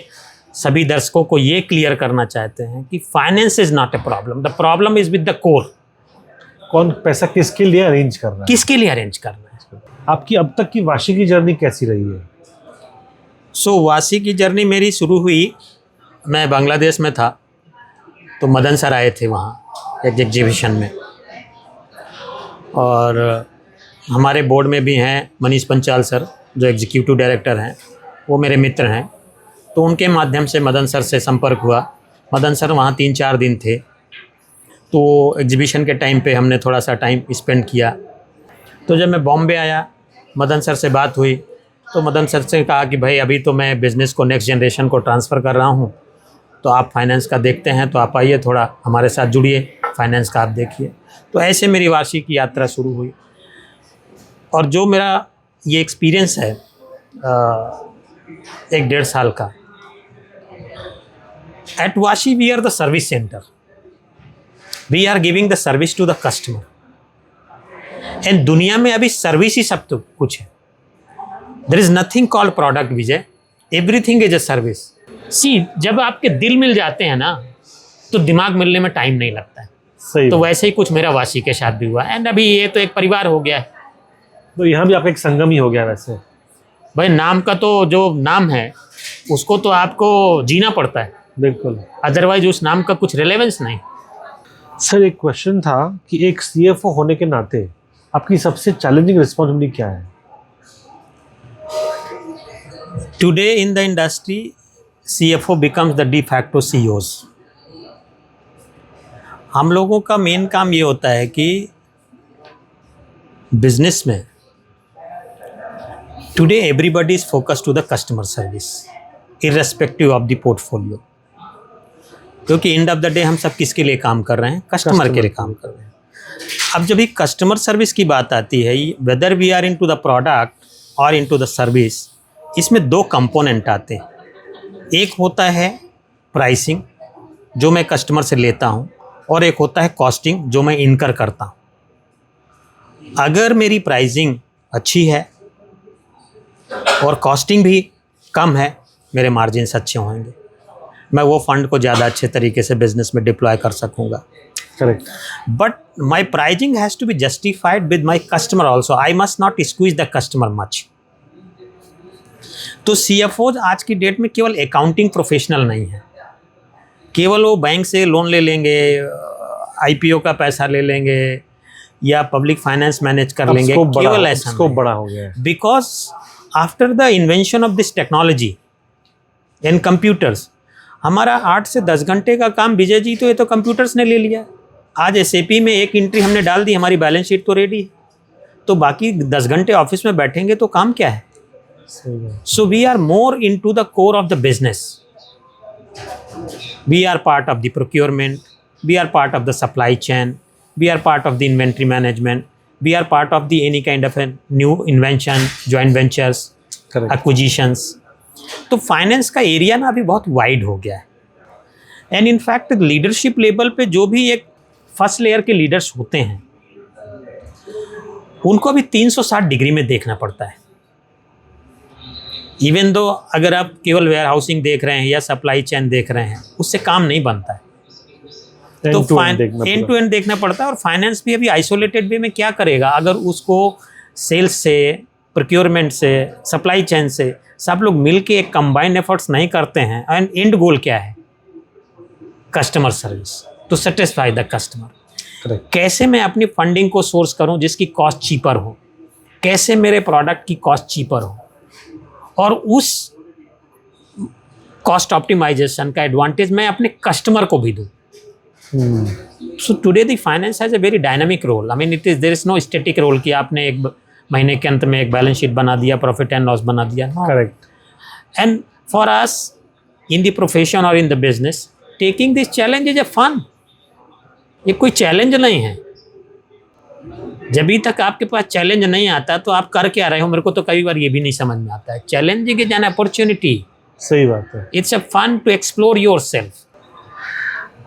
Speaker 11: सभी दर्शकों को ये क्लियर करना चाहते हैं कि finance is not a problem, the problem is with the core.
Speaker 12: कौन पैसा किसके लिए अरेंज कर रहा है,
Speaker 11: किसके लिए अरेंज करना है।
Speaker 12: आपकी अब तक की वाशी की जर्नी कैसी रही है।
Speaker 11: सो वाशी की जर्नी मेरी शुरू हुई, मैं बांग्लादेश में था तो मदन सर आए थे वहाँ एक एग्जीबिशन में, और हमारे बोर्ड में भी हैं मनीष पंचाल सर जो एग्जीक्यूटिव डायरेक्टर हैं, वो मेरे मित्र हैं। तो उनके माध्यम से मदन सर से संपर्क हुआ। मदन सर वहाँ 3-4 दिन थे, तो एग्जीबिशन के टाइम पे हमने थोड़ा सा टाइम स्पेंड किया। तो जब मैं बॉम्बे आया, मदन सर से बात हुई, तो मदन सर से कहा कि भाई अभी तो मैं बिज़नेस को नेक्स्ट जनरेशन को ट्रांसफ़र कर रहा हूँ, तो आप फाइनेंस का देखते हैं तो आप आइए थोड़ा हमारे साथ जुड़िए, फाइनेंस का आप देखिए। तो ऐसे मेरी वाशी की यात्रा शुरू हुई। और जो मेरा ये एक्सपीरियंस है 1-1.5 साल का, at Vashi we are the service centre, we are giving the service to the customer. And दुनिया में अभी सर्विस ही सब तो कुछ है, there is nothing called product Vijay, everything is a service. See, जब आपके दिल मिल जाते हैं ना तो दिमाग मिलने में टाइम नहीं लगता है।
Speaker 12: सही।
Speaker 11: तो वैसे ही कुछ मेरा वाशी के साथ भी हुआ। एंड अभी ये तो एक परिवार हो गया है।
Speaker 12: तो यहाँ भी आपका एक संगम ही हो गया वैसे।
Speaker 11: भाई नाम का तो जो नाम है उसको तो आपको जीना पड़ता है,
Speaker 12: बिल्कुल,
Speaker 11: अदरवाइज उस नाम का कुछ रिलेवेंस नहीं।
Speaker 12: सर एक क्वेश्चन था कि एक CFO होने के नाते आपकी सबसे चैलेंजिंग रिस्पॉन्सिबिलिटी क्या है।
Speaker 11: Today in the industry CFO becomes the de facto CEOs। हम लोगों का मेन काम ये होता है कि बिजनेस में today everybody is focus to the customer service irrespective of the portfolio, क्योंकि एंड ऑफ द डे हम सब किसके लिए काम कर रहे हैं, कस्टमर के लिए काम कर रहे हैं। अब जब ये कस्टमर सर्विस की बात आती है, whether we are into the product और इनटू द सर्विस, इसमें 2 कंपोनेंट आते हैं। एक होता है प्राइसिंग जो मैं कस्टमर से लेता हूं, और एक होता है कॉस्टिंग जो मैं इनकर करता हूं। अगर मेरी प्राइसिंग अच्छी है और कॉस्टिंग भी कम है, मेरे मार्जिन्स अच्छे होंगे, मैं वो फंड को ज़्यादा अच्छे तरीके से बिजनेस में डिप्लॉय कर सकूँगा.
Speaker 12: Correct.
Speaker 11: But my pricing has to be justified with my customer also. I must not squeeze the customer much. तो CFOs आज की डेट में केवल अकाउंटिंग प्रोफेशनल नहीं है, केवल वो बैंक से लोन ले लेंगे, IPO का पैसा ले लेंगे या पब्लिक फाइनेंस मैनेज कर लेंगे, केवल ऐसा
Speaker 12: स्कोप बड़ा हो गया है.
Speaker 11: Because after the invention of this technology and computers, हमारा 8 से 10 घंटे का काम विजय जी तो ये तो कंप्यूटर्स ने ले लिया. आज SAP में एक एंट्री हमने डाल दी, हमारी बैलेंस शीट तो रेडी है, तो बाकी 10 घंटे ऑफिस में बैठेंगे तो काम क्या है. So we are more into the core of the business. We are part of the procurement, we are part of the supply chain, we are part of the inventory management, we are part of the any kind of a new invention, joint ventures, acquisitions. तो finance का area ना अभी बहुत wide हो गया है. And in fact leadership level पे जो भी एक फर्स्ट लेयर के लीडर्स होते हैं उनको भी 360 डिग्री में देखना पड़ता है. इवन दो अगर आप केवल वेयर हाउसिंग देख रहे हैं या सप्लाई चेन देख रहे हैं, उससे काम नहीं बनता है. तो एंड टू एंड देखना पड़ता है. और फाइनेंस भी अभी आइसोलेटेड वे में क्या करेगा अगर उसको सेल्स से, प्रोक्योरमेंट से, सप्लाई चेन से सब लोग मिलके एक कंबाइंड एफर्ट्स नहीं करते हैं. एंड एंड गोल क्या है? Customer service, to satisfy the customer. कैसे मैं अपनी फंडिंग को सोर्स करूं जिसकी कॉस्ट चीपर हो, कैसे मेरे प्रोडक्ट की कॉस्ट चीपर हो, और उस कॉस्ट ऑप्टिमाइजेशन का एडवांटेज मैं अपने कस्टमर को भी दूं. So today the finance has a very dynamic role. I mean it is there is no static role कि आपने एक महीने के अंत में एक बैलेंस शीट बना दिया, प्रॉफिट एंड लॉस बना दिया.
Speaker 12: Correct.
Speaker 11: And for us in the profession और in the business, taking this challenge is a fun. ये कोई चैलेंज नहीं है. जब तक आपके पास चैलेंज नहीं आता तो आप कर क्या रहे हो, मेरे को तो कई बार ये भी नहीं समझ में आता है. Challenging is an opportunity.
Speaker 12: सही बात है.
Speaker 11: It's a fun to explore yourself.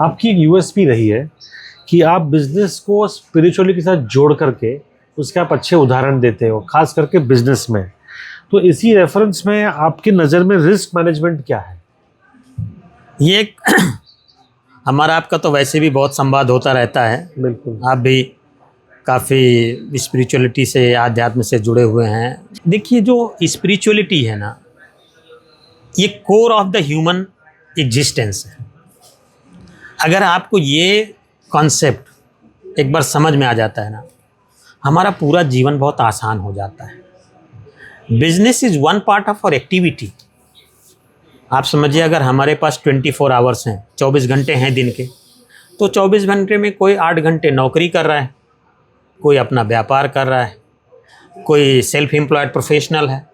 Speaker 12: आपकी एक USP रही है कि आप बिजनेस को स्पिरिचुअली के साथ जोड़ करके उसके आप अच्छे उदाहरण देते हो, खास करके बिजनेस में. तो इसी रेफरेंस में आपकी नज़र में रिस्क मैनेजमेंट क्या है?
Speaker 11: ये हमारा आपका तो वैसे भी बहुत संवाद होता रहता है.
Speaker 12: बिल्कुल.
Speaker 11: आप भी काफ़ी स्पिरिचुअलिटी से, आध्यात्म से जुड़े हुए हैं. देखिए, जो स्पिरिचुअलिटी है ना, ये core of the human existence है. अगर आपको ये कॉन्सेप्ट एक बार समझ में आ जाता है ना, हमारा पूरा जीवन बहुत आसान हो जाता है. Business is one part of our activity. आप समझिए, अगर हमारे पास 24 आवर्स हैं, 24 घंटे हैं दिन के, तो 24 घंटे में कोई 8 घंटे नौकरी कर रहा है, कोई अपना व्यापार कर रहा है, कोई सेल्फ एम्प्लॉयड प्रोफेशनल है,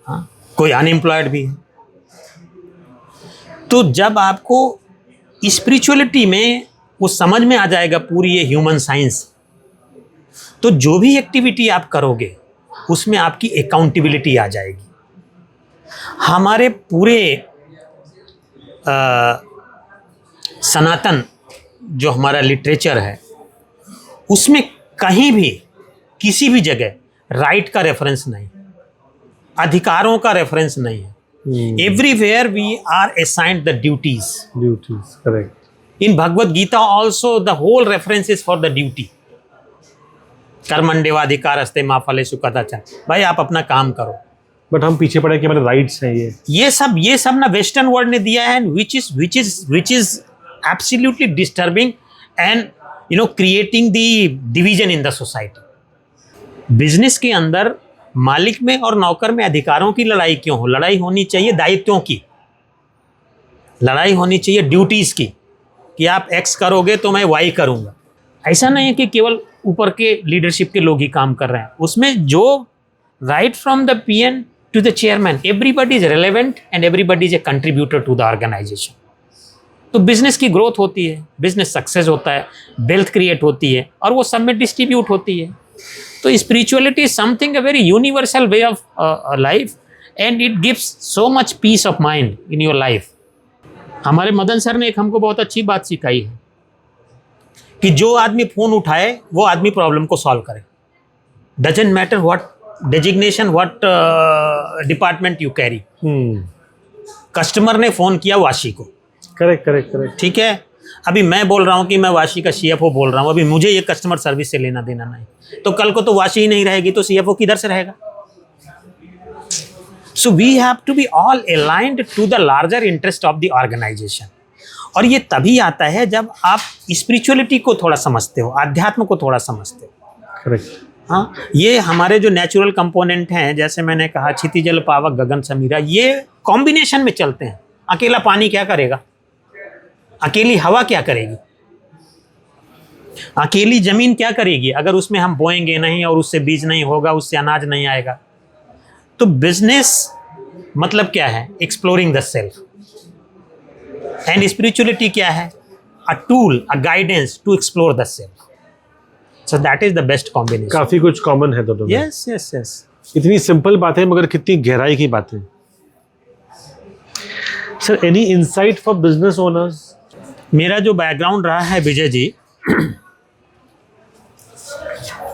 Speaker 11: हाँ, कोई अनएम्प्लॉयड भी है. तो जब आपको स्पिरिचुअलिटी में वो समझ में आ जाएगा पूरी ये ह्यूमन साइंस, तो जो भी एक्टिविटी आप करोगे उसमें आपकी अकाउंटेबिलिटी आ जाएगी. हमारे पूरे सनातन जो हमारा लिटरेचर है उसमें कहीं भी किसी भी जगह राइट का रेफरेंस नहीं, अधिकारों का रेफरेंस नहीं है. Everywhere we are assigned the duties.
Speaker 12: Correct.
Speaker 11: In Bhagavad Gita also the whole reference is for the duty. कर्मण्येवाधिकारस्ते मा फलेषु कदाचन. भाई आप अपना काम करो.
Speaker 12: बट हम पीछे पड़े कि हमारे राइट्स हैं. ये सब ना वेस्टर्न वर्ल्ड ने दिया है, which is absolutely disturbing and creating the division in the society. Business के अंदर मालिक में और नौकर में अधिकारों की लड़ाई क्यों हो? लड़ाई होनी चाहिए दायित्वों की, लड़ाई होनी चाहिए ड्यूटीज की, कि आप X करोगे तो मैं Y करूंगा. ऐसा नहीं है कि केवल ऊपर के लीडरशिप के लोग ही काम कर रहे हैं. उसमें जो right from the PN to the chairman, everybody is relevant and everybody is a contributor to the organization. तो बिजनेस की ग्रोथ होती है, बिजनेस सक्सेस होता है, वेल्थ क्रिएट होती है और वो सब में डिस्ट्रीब्यूट होती है. तो spirituality is something a very universal way of life and it gives so much peace of mind in your life. हमारे मदन सर ने एक हमको बहुत अच्छी बात सिखाई है कि जो आदमी फ़ोन उठाए वो आदमी प्रॉब्लम को सॉल्व करे. Doesn't matter what designation, what department you carry.
Speaker 11: Customer ने फ़ोन किया वाशी को,
Speaker 12: करेक्ट करेक्ट करेक्ट।
Speaker 11: ठीक है, अभी मैं बोल रहा हूँ कि मैं वाशी का CFO बोल रहा हूँ, अभी मुझे ये कस्टमर सर्विस से लेना देना नहीं, तो कल को तो वाशी ही नहीं रहेगी तो CFO किधर से रहेगा? So we have to be all aligned to the larger interest of the organisation. और ये तभी आता है जब आप स्पिरिचुअलिटी को थोड़ा समझते हो, अध्यात्म को थोड़ा समझते हो।
Speaker 12: करेक्ट।
Speaker 11: हाँ, ये हमारे जो नेचुरल कंपोनेंट हैं, जैसे मैंने कहा क्षितिजल पावक गगन समीरा, ये कॉम्बिनेशन में चलते हैं। अकेला पानी क्या करेगा? अकेली हवा क्या करेगी? अकेली जमीन क्या करेगी अगर उसमें हम बोएंगे नहीं और उससे बीज नहीं होगा, उससे अनाज नहीं आएगा? तो बिजनेस मतलब क्या है? Exploring the self. And spirituality क्या है? A tool, a guidance to explore the self. So that is the best combination.
Speaker 12: काफी कुछ कॉमन है दोनों में।
Speaker 11: Yes yes yes.
Speaker 12: इतनी सिंपल बातें मगर कितनी गहराई की बातें। Sir, any insight for business owners?
Speaker 11: मेरा जो बैकग्राउंड रहा है विजय जी,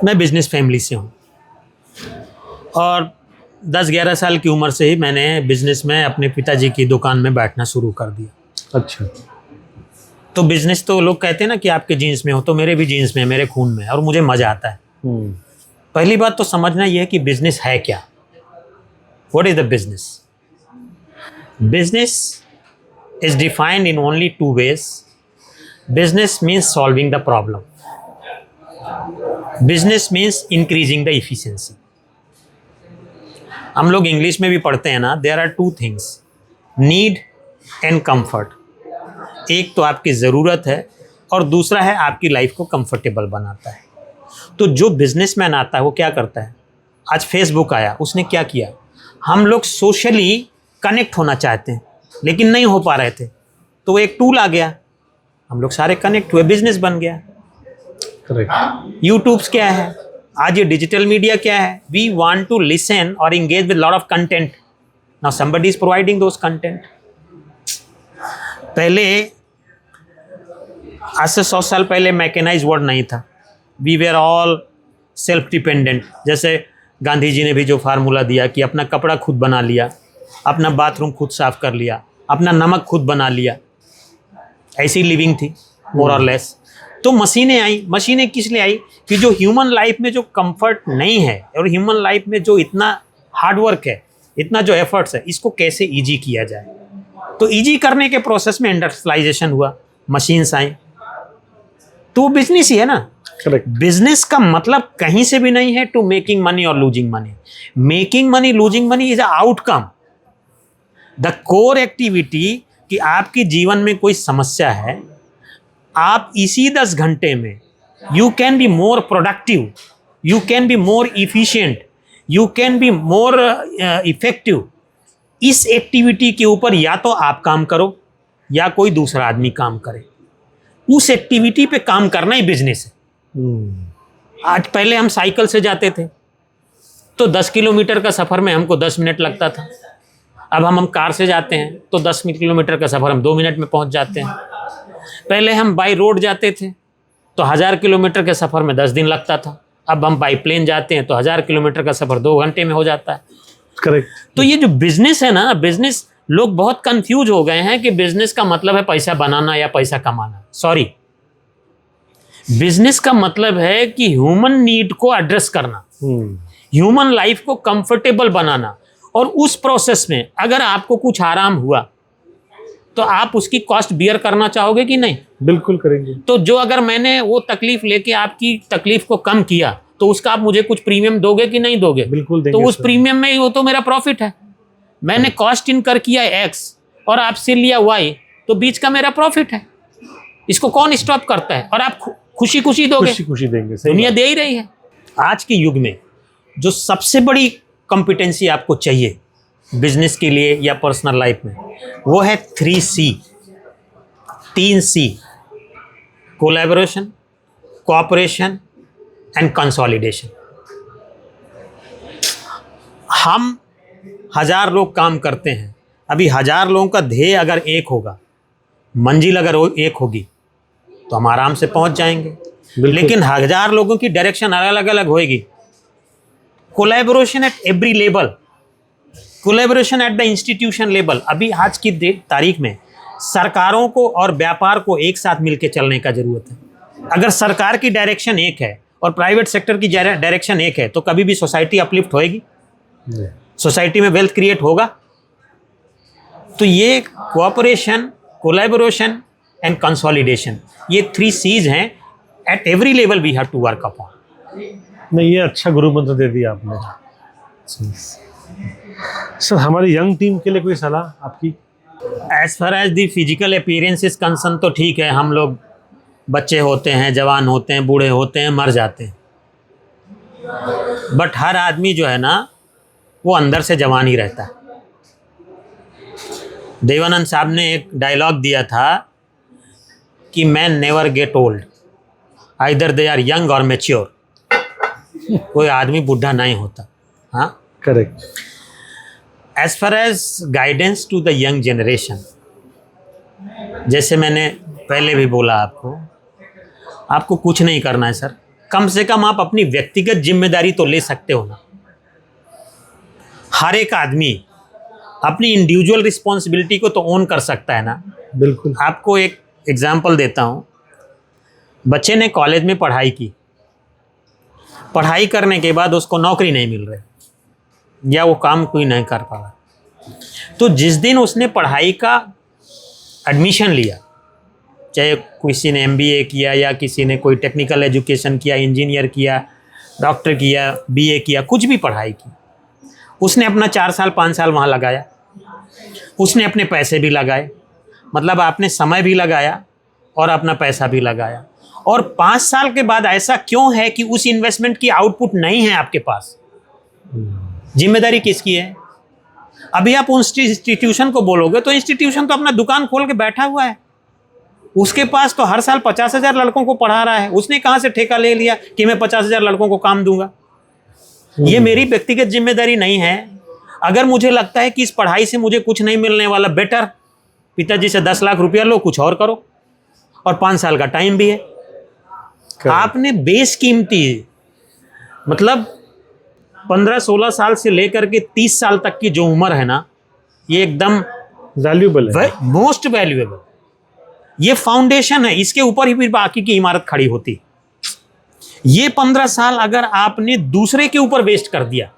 Speaker 11: मैं बिजनेस फैमिली से हूँ और 10-11 साल की उम्र से ही मैंने बिजनेस में अपने पिताजी की दुकान में बैठना शुरू कर दिया।
Speaker 12: अच्छा।
Speaker 11: तो बिजनेस तो लोग कहते हैं ना कि आपके जीन्स में हो, तो मेरे भी जीन्स में है, मेरे खून में है और मुझे मज़ा आता है। पहली बात तो समझना यह है कि बिजनेस है क्या। What is the business? Business is defined in only 2 ways. Business means solving the problem. Business means increasing the efficiency. हम लोग इंग्लिश में भी पढ़ते हैं ना, there are 2 things, need and comfort. एक तो आपकी ज़रूरत है और दूसरा है आपकी लाइफ को कंफर्टेबल बनाता है। तो जो बिजनेसमैन आता है वो क्या करता है? आज फेसबुक आया, उसने क्या किया? हम लोग सोशली कनेक्ट होना चाहते हैं लेकिन नहीं हो पा रहे थे, तो एक टूल आ गया, हम लोग सारे कनेक्ट हुए, बिजनेस बन गया।
Speaker 12: करेक्ट।
Speaker 11: यूट्यूब्स क्या है? आज ये डिजिटल मीडिया क्या है? वी वांट टू लिसन और engage with lot of content. Now somebody is providing those content. पहले आज से 100 साल पहले मैकेनाइज वर्ड नहीं था। We were all self dependent. जैसे गांधी जी ने भी जो फार्मूला दिया कि अपना कपड़ा खुद बना लिया, अपना बाथरूम खुद साफ कर लिया, अपना नमक खुद बना लिया, ऐसी लिविंग थी मोर और लेस। तो मशीनें आई। मशीनें किस लिए आई? कि जो ह्यूमन लाइफ में जो कंफर्ट नहीं है और ह्यूमन लाइफ में जो इतना हार्डवर्क है, इतना जो एफर्ट्स है, इसको कैसे ईजी किया जाए। तो ईजी करने के प्रोसेस में इंडस्ट्रियलाइजेशन हुआ, मशीन्स आई, तो बिजनेस ही है ना।
Speaker 12: करेक्ट।
Speaker 11: बिजनेस का मतलब कहीं से भी नहीं है टू मेकिंग मनी और losing money. Making money, losing money is a outcome. The core activity कि आपके जीवन में कोई समस्या है, आप इसी 10 घंटे में you can be more productive, you can be more efficient, you can be more effective. इस एक्टिविटी के ऊपर या तो आप काम करो या कोई दूसरा आदमी काम करे। उस एक्टिविटी पे काम करना ही बिजनेस है। आज पहले हम साइकिल से जाते थे तो 10 किलोमीटर का सफ़र में हमको 10 मिनट लगता था। अब हम कार से जाते हैं तो 10 किलोमीटर का सफ़र हम 2 मिनट में पहुंच जाते हैं। पहले हम बाई रोड जाते थे तो 1000 किलोमीटर के सफ़र में 10 दिन लगता था। अब हम बाई प्लेन जाते हैं तो 1000 किलोमीटर का सफ़र 2 घंटे में हो जाता है।
Speaker 12: करेक्ट।
Speaker 11: तो ये जो बिजनेस है ना, बिजनेस, लोग बहुत कंफ्यूज हो गए हैं कि बिजनेस का मतलब है पैसा बनाना या पैसा कमाना। सॉरी, बिजनेस का मतलब है कि ह्यूमन नीड को एड्रेस करना, ह्यूमन लाइफ को कंफर्टेबल बनाना। और उस प्रोसेस में अगर आपको कुछ आराम हुआ तो आप उसकी कॉस्ट बियर करना चाहोगे कि नहीं?
Speaker 12: बिल्कुल करेंगे।
Speaker 11: तो जो अगर मैंने वो तकलीफ लेके आपकी तकलीफ को कम किया तो उसका आप मुझे कुछ प्रीमियम दोगे कि नहीं दोगे?
Speaker 12: बिल्कुल देंगे।
Speaker 11: तो उस प्रीमियम में ही वो तो मेरा प्रॉफिट है। मैंने कॉस्ट इनकर किया X और आपसे लिया Y, तो बीच का मेरा प्रॉफिट है। इसको कौन स्टॉप करता है? और आप खुशी खुशी दोगे,
Speaker 12: खुशी खुशी देंगे।
Speaker 11: दुनिया दे ही रही है। आज के युग में जो सबसे बड़ी कॉम्पिटेंसी आपको चाहिए बिजनेस के लिए या पर्सनल लाइफ में, वो है 3C, 3C: collaboration, cooperation and consolidation. हम 1000 लोग काम करते हैं, अभी 1000 लोगों का ध्येय अगर एक होगा, मंजिल अगर एक होगी तो हम आराम से पहुंच जाएंगे। लेकिन 1000 लोगों की डायरेक्शन अलग अलग होएगी। Collaboration eight every level, collaboration at the institution level. अभी आज की तारीख में सरकारों को और व्यापार को एक साथ मिलकर चलने का जरूरत है। अगर सरकार की डायरेक्शन एक है और प्राइवेट सेक्टर की डायरेक्शन एक है तो कभी भी सोसाइटी अपलिफ्ट होएगी, सोसाइटी में वेल्थ क्रिएट होगा। तो ये कोऑपरेशन, कोलैबोरेशन एंड कंसोलिडेशन, ये 3 C's हैं। At every level we have to work upon.
Speaker 12: नहीं, ये अच्छा गुरु मंत्र दे दिया आपने। सर, हमारी यंग टीम के लिए कोई सलाह आपकी?
Speaker 11: As far as the physical appearance is concern तो ठीक है, हम लोग बच्चे होते हैं, जवान होते हैं, बूढ़े होते हैं, मर जाते हैं, बट हर आदमी जो है ना वो अंदर से जवान ही रहता है। देवानंद साहब ने एक डायलॉग दिया था कि man never get old, either they are young और मैच्योर। कोई आदमी बुढ़ा नहीं होता। हाँ,
Speaker 12: correct.
Speaker 11: As far as guidance to the young generation, जैसे मैंने पहले भी बोला आपको कुछ नहीं करना है सर, कम से कम आप अपनी व्यक्तिगत जिम्मेदारी तो ले सकते हो ना। हर एक आदमी अपनी इंडिविजुअल रिस्पॉन्सिबिलिटी को तो ओन कर सकता है ना।
Speaker 12: बिल्कुल।
Speaker 11: आपको एक एग्जाम्पल देता हूँ। बच्चे ने कॉलेज में पढ़ाई की, पढ़ाई करने के बाद उसको नौकरी नहीं मिल रही या वो काम कोई नहीं कर पा रहा, तो जिस दिन उसने पढ़ाई का एडमिशन लिया, चाहे किसी ने MBA किया या किसी ने कोई टेक्निकल एजुकेशन किया, इंजीनियर किया, डॉक्टर किया, BA किया, कुछ भी पढ़ाई की, उसने अपना 4 साल 5 साल वहाँ लगाया, उसने अपने पैसे भी लगाए, मतलब आपने समय भी लगाया और अपना पैसा भी लगाया, और 5 साल के बाद ऐसा क्यों है कि उस इन्वेस्टमेंट की आउटपुट नहीं है आपके पास? जिम्मेदारी किसकी है? अभी आप उस इंस्टीट्यूशन को बोलोगे तो इंस्टीट्यूशन तो अपना दुकान खोल के बैठा हुआ है, उसके पास तो हर साल 50,000 लड़कों को पढ़ा रहा है, उसने कहाँ से ठेका ले लिया कि मैं 50,000 लड़कों को काम दूंगा? ये मेरी व्यक्तिगत जिम्मेदारी नहीं है। अगर मुझे लगता है कि इस पढ़ाई से मुझे कुछ नहीं मिलने वाला, बेटर पिताजी से 10 लाख रुपया लो, कुछ और करो, और 5 साल का टाइम भी है। आपने बेशकीमती, मतलब 15-16 साल से लेकर के 30 साल तक की जो उम्र है ना, ये एकदम
Speaker 12: वैल्यूएबल है,
Speaker 11: मोस्ट वैल्यूएबल। ये फाउंडेशन है, इसके ऊपर ही फिर बाकी की इमारत खड़ी होती। ये 15 साल अगर आपने दूसरे के ऊपर वेस्ट कर दिया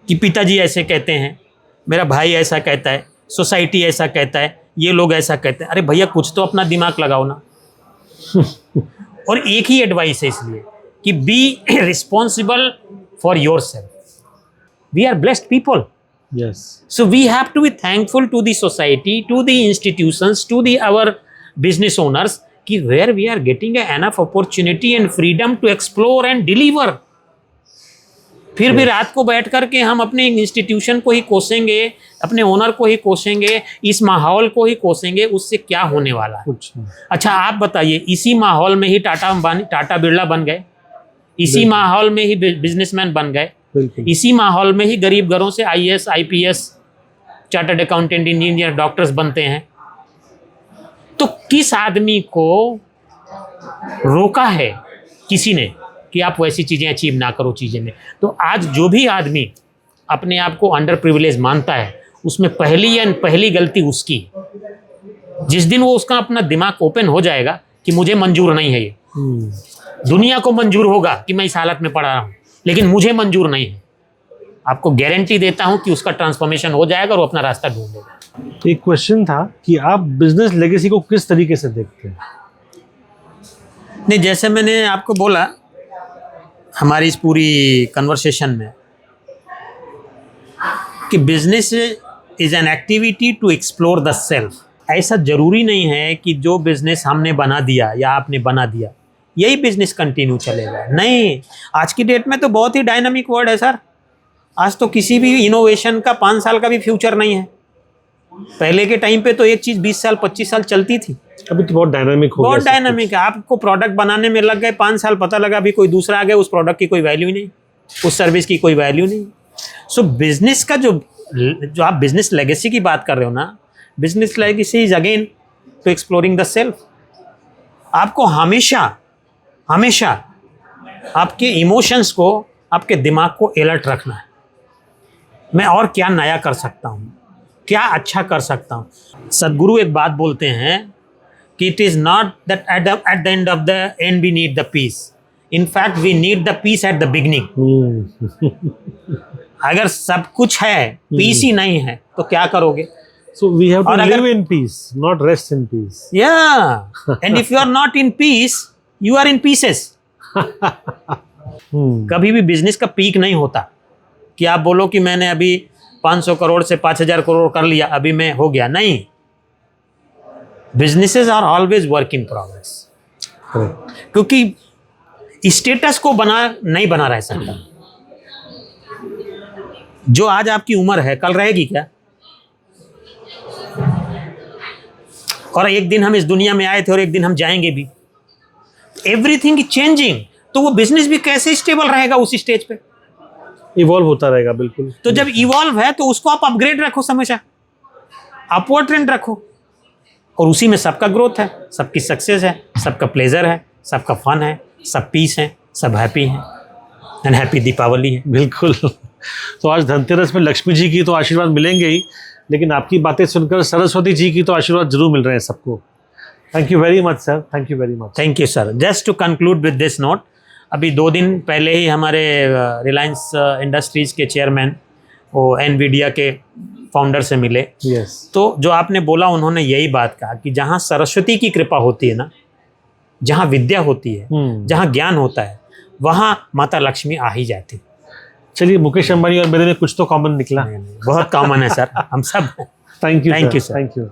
Speaker 11: कि पिताजी ऐसे कहते हैं, मेरा भाई ऐसा कहता है, सोसाइटी ऐसा कहता है, ये लोग ऐसा कहते हैं, अरे भैया कुछ तो अपना दिमाग लगाओ ना। और एक ही एडवाइस है इसलिए कि be responsible for yourself. We are blessed people,
Speaker 12: yes,
Speaker 11: so we have to be thankful to the society, to the institutions, to the our business owners, कि where we are getting enough opportunity and freedom to explore and deliver. फिर भी रात को बैठ करके हम अपने institution को ही कोसेंगे, अपने ओनर को ही कोसेंगे, इस माहौल को ही कोसेंगे, उससे क्या होने वाला है? अच्छा आप बताइए, इसी माहौल में ही टाटा बिरला बन गए, इसी माहौल में ही बिजनेसमैन बन गए, इसी माहौल में ही गरीब घरों से IAS IPS chartered accountant, engineer, doctors बनते हैं। तो किस आदमी को रोका है किसी ने कि आप वैसी चीज़ें अचीव ना करो चीज़ें में? तो आज जो भी आदमी अपने आप को अंडर प्रिविलेज मानता है, उसमें पहली गलती उसकी। जिस दिन वो उसका अपना दिमाग ओपन हो जाएगा कि मुझे मंजूर नहीं है, ये दुनिया को मंजूर होगा कि मैं इस हालत में पड़ा रहा हूँ, लेकिन मुझे मंजूर नहीं है, आपको गारंटी देता हूँ कि उसका ट्रांसफॉर्मेशन हो जाएगा और वो अपना रास्ता ढूंढ लेगा।
Speaker 12: एक क्वेश्चन था कि आप बिजनेस लेगेसी को किस तरीके से देखते हैं?
Speaker 11: नहीं, जैसे मैंने आपको बोला हमारी इस पूरी कन्वर्सेशन में कि business is an activity to explore the self. ऐसा जरूरी नहीं है कि जो बिजनेस हमने बना दिया या आपने बना दिया यही बिजनेस कंटिन्यू चलेगा। नहीं, आज की डेट में तो बहुत ही डायनामिक वर्ड है सर। आज तो किसी भी इनोवेशन का 5 साल का भी फ्यूचर नहीं है। पहले के टाइम पे तो एक चीज़ 20 साल 25 साल चलती थी,
Speaker 12: अभी तो बहुत डायनामिक हो गया।
Speaker 11: बहुत डायनामिक है। आपको प्रोडक्ट बनाने में लग गए 5 साल, पता लगा अभी कोई दूसरा आ गया, उस प्रोडक्ट की कोई वैल्यू ही नहीं, उस सर्विस की कोई वैल्यू नहीं। सो बिजनेस का जो आप बिजनेस लेगेसी की बात कर रहे हो ना, business legacy is again to exploring the self. आपको हमेशा आपके इमोशंस को, आपके दिमाग को अलर्ट रखना है। मैं और क्या नया कर सकता हूँ, क्या अच्छा कर सकता हूँ। सदगुरु एक बात बोलते हैं कि it is not that at the end of the end we need the peace, in fact we need the peace at the beginning. अगर सब कुछ है, पीस ही नहीं है, तो क्या करोगे?
Speaker 12: So we have to live in peace, not rest in peace.
Speaker 11: Yeah, and if you are not in peace, you are in pieces. कभी भी बिजनेस का पीक नहीं होता कि आप बोलो कि मैंने अभी 500 करोड़ से 5000 करोड़ कर लिया, अभी मैं हो गया। नहीं, businesses are always work in progress, क्योंकि स्टेटस को नहीं बना रह सकता। जो आज आपकी उम्र है, कल रहेगी क्या? और एक दिन हम इस दुनिया में आए थे और एक दिन हम जाएंगे भी। एवरीथिंग इज चेंजिंग, तो वो बिजनेस भी कैसे स्टेबल रहेगा उस स्टेज पे?
Speaker 12: इवॉल्व होता रहेगा, बिल्कुल।
Speaker 11: तो जब इवॉल्व है तो उसको आप अपग्रेड रखो, हमेशा अपवर्ड ट्रेंड रखो, और उसी में सबका ग्रोथ है, सबकी सक्सेस है, सबका प्लेजर है, सबका फन है, सब पीस है, सब हैप्पी है, एंड हैप्पी दीपावली है।
Speaker 12: बिल्कुल। तो आज धनतेरस में लक्ष्मी जी की तो आशीर्वाद मिलेंगे ही, लेकिन आपकी बातें सुनकर सरस्वती जी की तो आशीर्वाद जरूर मिल रहे हैं सबको। Thank you very much sir, thank you very much.
Speaker 11: Thank you sir. Just to conclude with this note, अभी 2 दिन पहले ही हमारे रिलायंस इंडस्ट्रीज़ के चेयरमैन वो एनवीडिया के फाउंडर से मिले।
Speaker 12: यस।
Speaker 11: तो जो आपने बोला, उन्होंने यही बात कहा कि जहाँ सरस्वती की कृपा होती है ना, जहाँ विद्या होती है, जहाँ ज्ञान होता है, वहाँ माता लक्ष्मी आ ही जाती है।
Speaker 12: चलिए, मुकेश अंबानी और मेरे में कुछ तो कॉमन निकला।
Speaker 11: बहुत कॉमन है सर, हम सब।
Speaker 12: Thank you
Speaker 11: sir.
Speaker 12: Thank you.